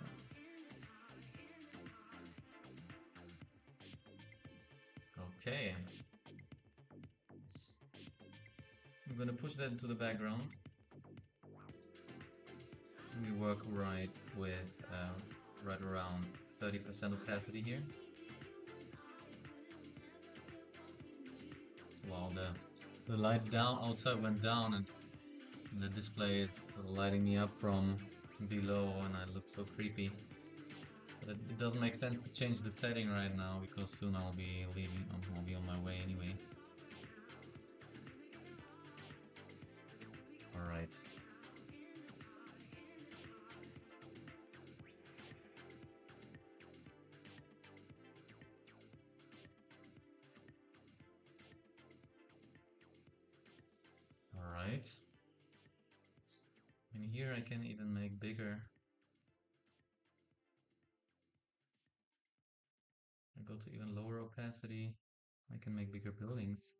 okay. I'm gonna push that into the background. We work right with right around 30% opacity here. While the light down outside went down and the display is lighting me up from below and I look so creepy. But it doesn't make sense to change the setting right now because soon I'll be leaving. I'll be on my way anyway. Alright. here I can even make bigger. I go to even lower opacity. I can make bigger buildings.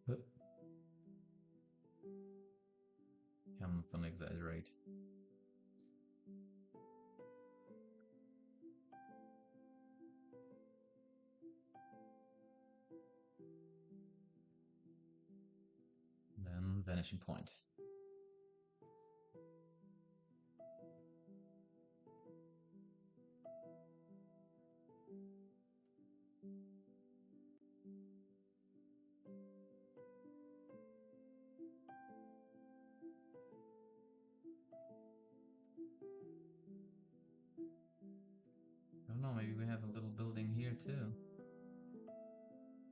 But I'm not gonna exaggerate. Then vanishing point. I don't know, maybe we have a little building here too.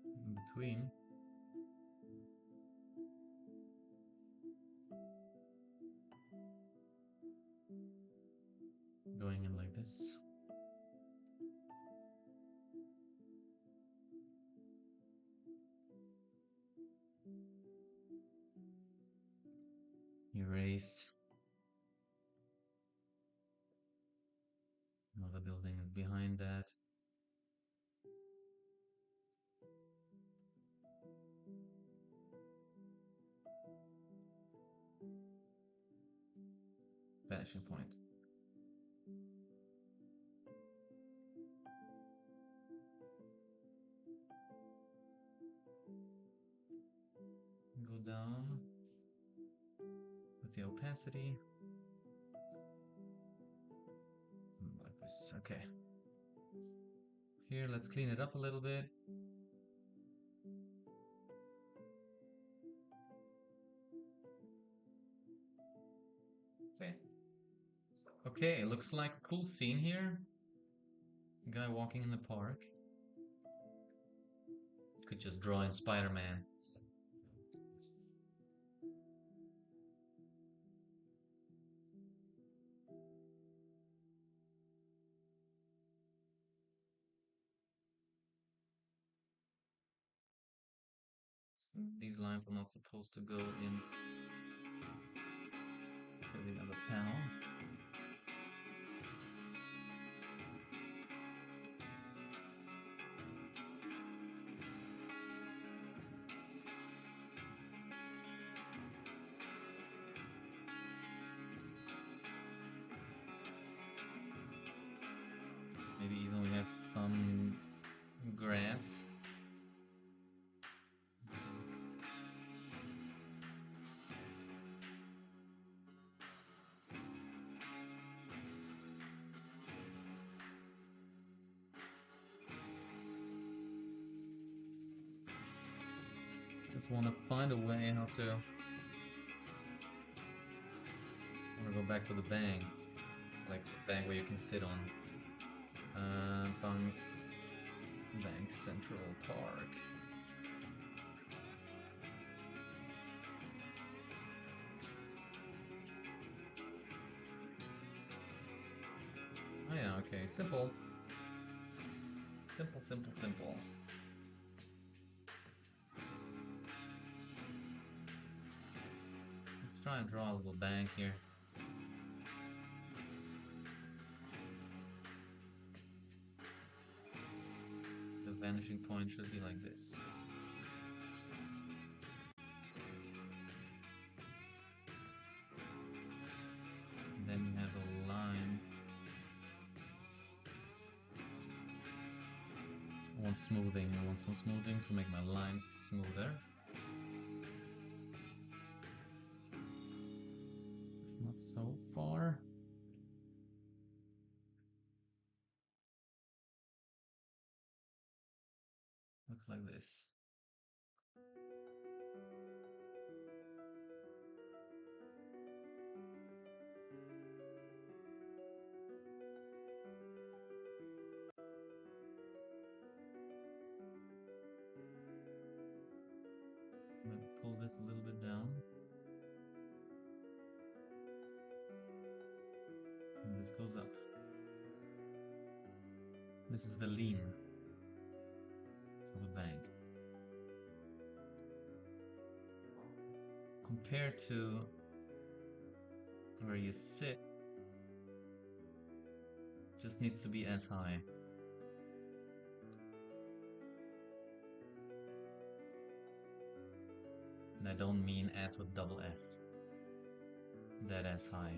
In between. Going in like this. Erase. Another building is behind that. Vanishing point. Go down with the opacity. Like this. Okay. Here, let's clean it up a little bit. Okay. Okay, it looks like a cool scene here. A guy walking in the park. Could just draw in Spider-Man. These lines are not supposed to go in to the other panel. Maybe even we have some grass. Just want to find a way how to. I want to go back to the banks, like the bank where you can sit on. Bank Central Park. Oh yeah, okay, simple. Simple, simple, simple. Let's try and draw a little bank here. The vanishing point should be like this. And then you have a line. I want smoothing. I want some smoothing to make my lines smoother. It's not so far. Looks like this. I'm gonna pull this a little bit down. And this goes up. This is the lean of a bank. compared to where you sit, just needs to be as high. And I don't mean as with double S. That as high.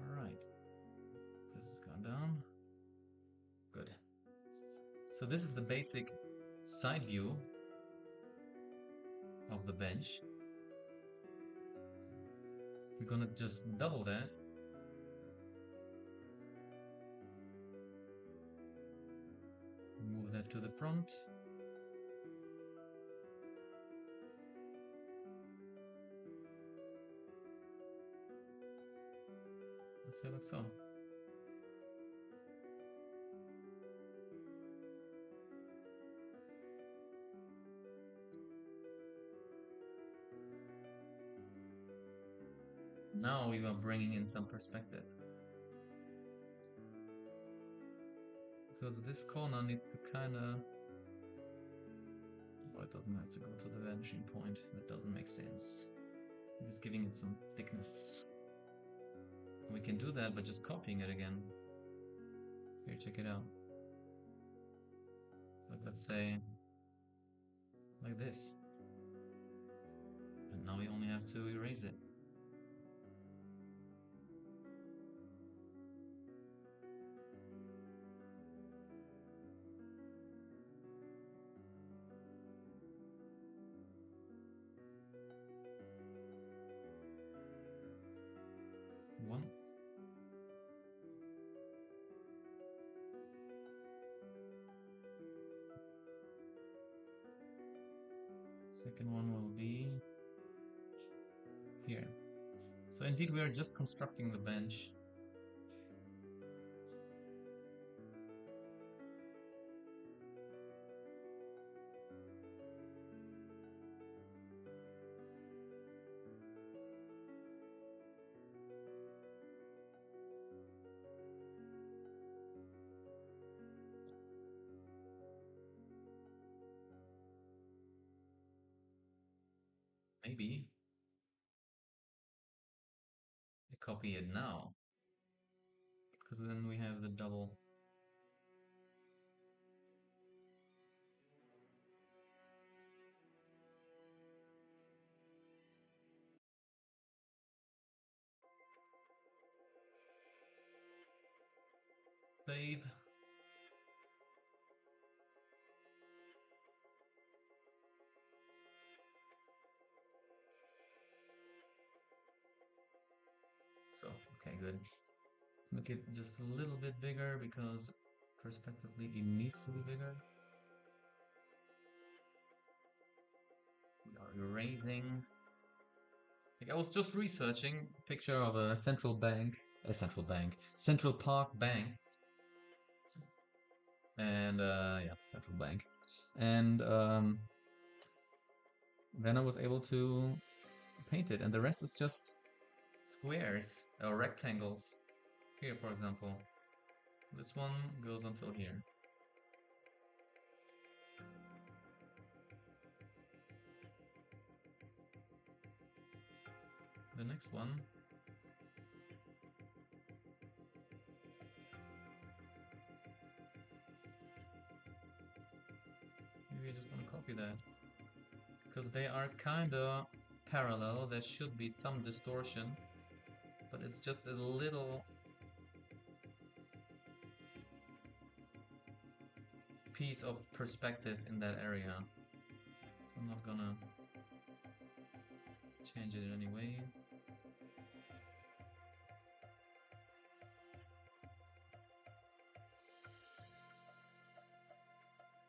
Alright. This has gone down. Good. So this is the basic side view of the bench. We're gonna just double that. Move that to the front. Let's say like so. Now we are bringing in some perspective. Because this corner needs to kind of... Well, it doesn't have to go to the vanishing point. That doesn't make sense. I'm just giving it some thickness. We can do that by just copying it again. Here, check it out. Like, let's say, like this. And now we only have to erase it. One. Second one will be here. So indeed we are just constructing the bench. Maybe I copy it now, because then we have the double. Save. So, okay, good. Make it just a little bit bigger because prospectively it needs to be bigger. We are erasing. Like I was just researching a picture of a central park bank, and yeah, central bank, and then I was able to paint it, and the rest is just squares or rectangles. Here, for example, this one goes until here. The next one maybe I'm just gonna copy that because they are kinda parallel. There should be some distortion, but it's just a little piece of perspective in that area. So I'm not gonna change it in any way.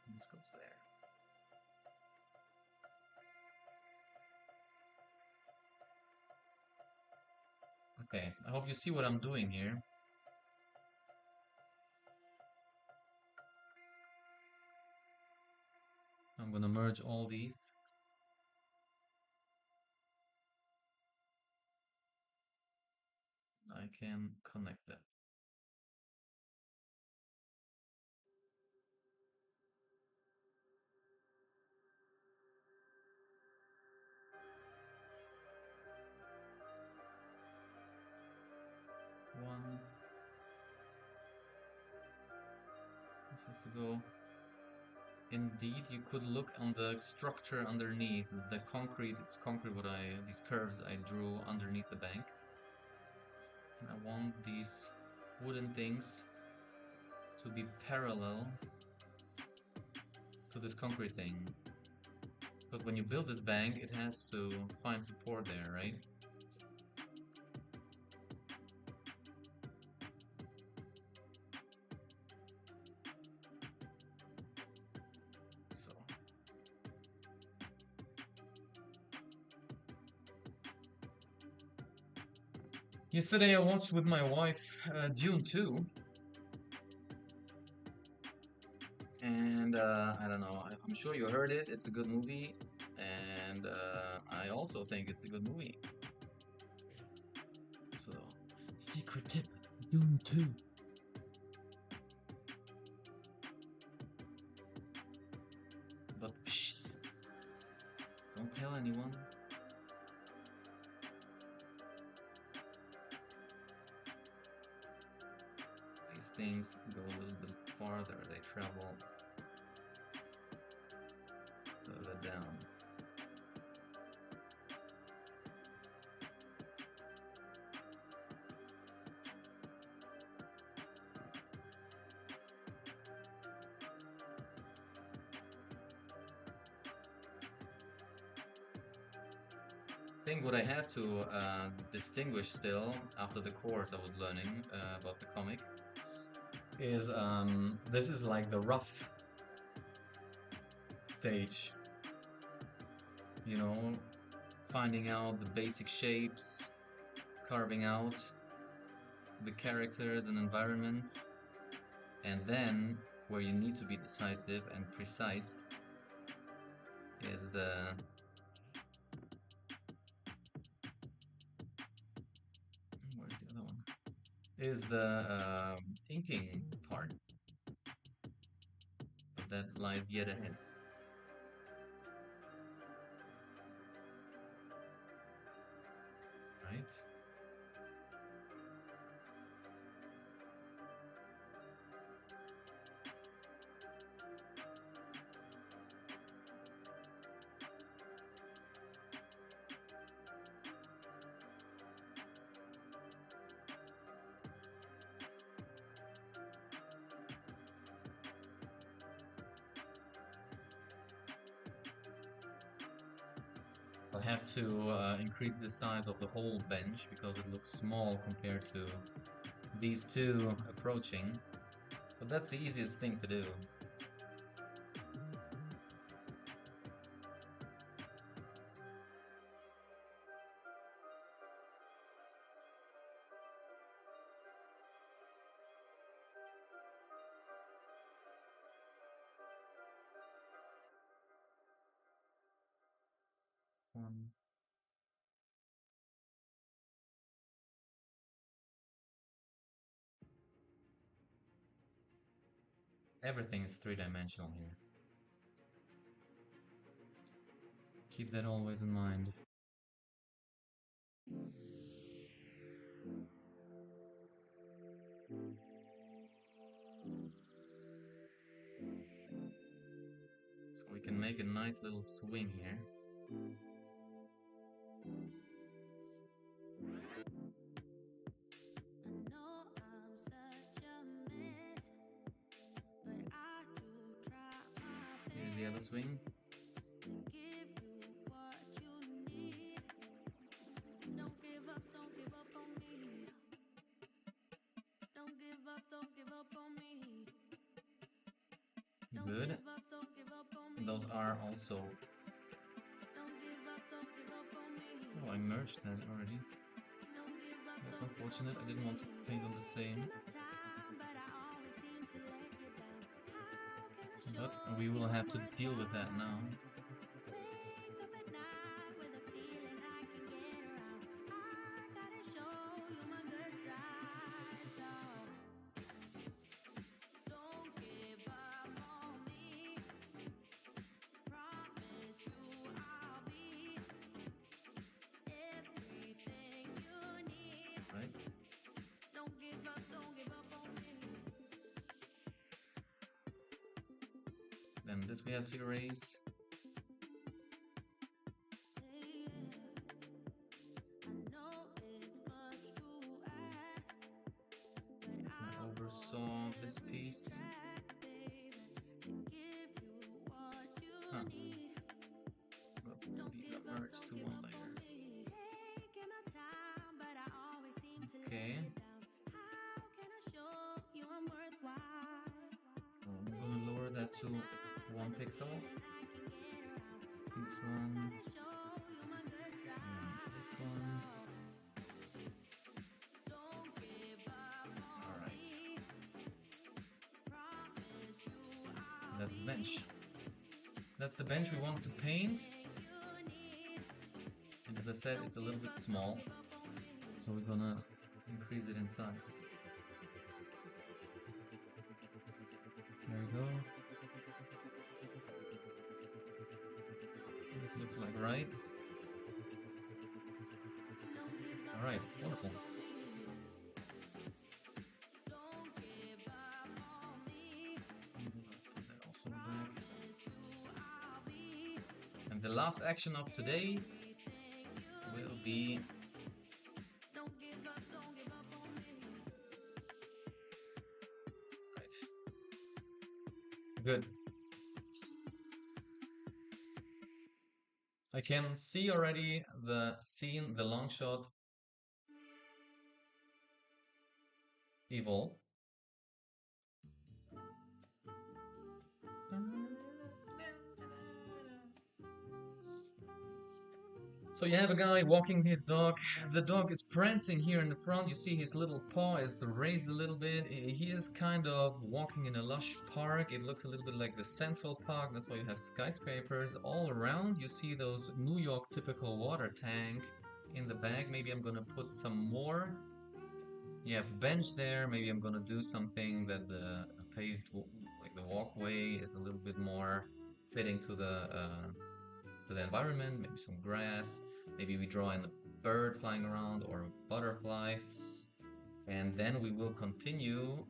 This goes there. Okay, I hope you see what I'm doing here. I'm gonna merge all these. I can connect them. to go. Indeed, you could look on the structure underneath the concrete. It's concrete. These curves I drew underneath the bank, and I want these wooden things to be parallel to this concrete thing. Because when you build this bank, it has to find support there, right? So. Yesterday I watched with my wife Dune 2. And I don't know, I'm sure you heard it. It's a good movie. And I also think it's a good movie. So, secret tip, Dune 2. But psh, don't tell anyone. These things go a little bit farther, they travel further down. I think what I have to distinguish still after the course I was learning about the comic is this is like the rough stage, you know, finding out the basic shapes, carving out the characters and environments, and then where you need to be decisive and precise is the is the inking part, but that lies yet ahead. Right? I have to increase the size of the whole bench because it looks small compared to these two approaching, but that's the easiest thing to do. One. Everything is three-dimensional here. Keep that always in mind. So we can make a nice little swing here. Here's the other swing. Good. Those are also... Oh, I merged that already. That's unfortunate, I didn't want to paint on the same. But we will have to deal with that now. And this we had to erase. I oversaw this piece. Huh. These are merged to one layer. Okay. I'm gonna lower that to 1 pixel. This one. And this one. Alright. That's the bench. That's the bench we want to paint. And as I said, it's a little bit small. So we're gonna increase it in size. There we go. This looks like right. Alright, wonderful. Put that also back. And the last action of today will be good. I can see already the scene, the long shot evolve. So you have a guy walking his dog. The dog is prancing here in the front. You see his little paw is raised a little bit. He is kind of walking in a lush park. It looks a little bit like the Central Park. That's why you have skyscrapers all around. You see those New York typical water tank in the back. Maybe I'm gonna put some more. You have bench there. Maybe I'm gonna do something that the paved, like the walkway, is a little bit more fitting to the environment. Maybe some grass. Maybe we draw in a bird flying around or a butterfly. And then we will continue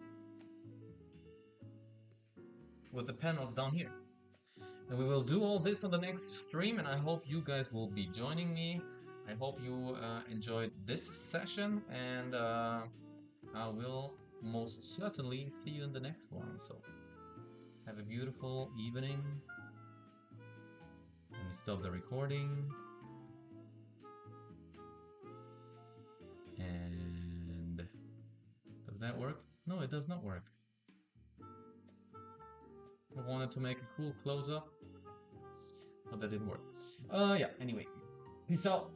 with the panels down here. And we will do all this on the next stream, and I hope you guys will be joining me. I hope you enjoyed this session, and I will most certainly see you in the next one. So have a beautiful evening. Let me stop the recording. And does that work? No, it does not work. I wanted to make a cool close-up, but that didn't work. Yeah, anyway. Peace out.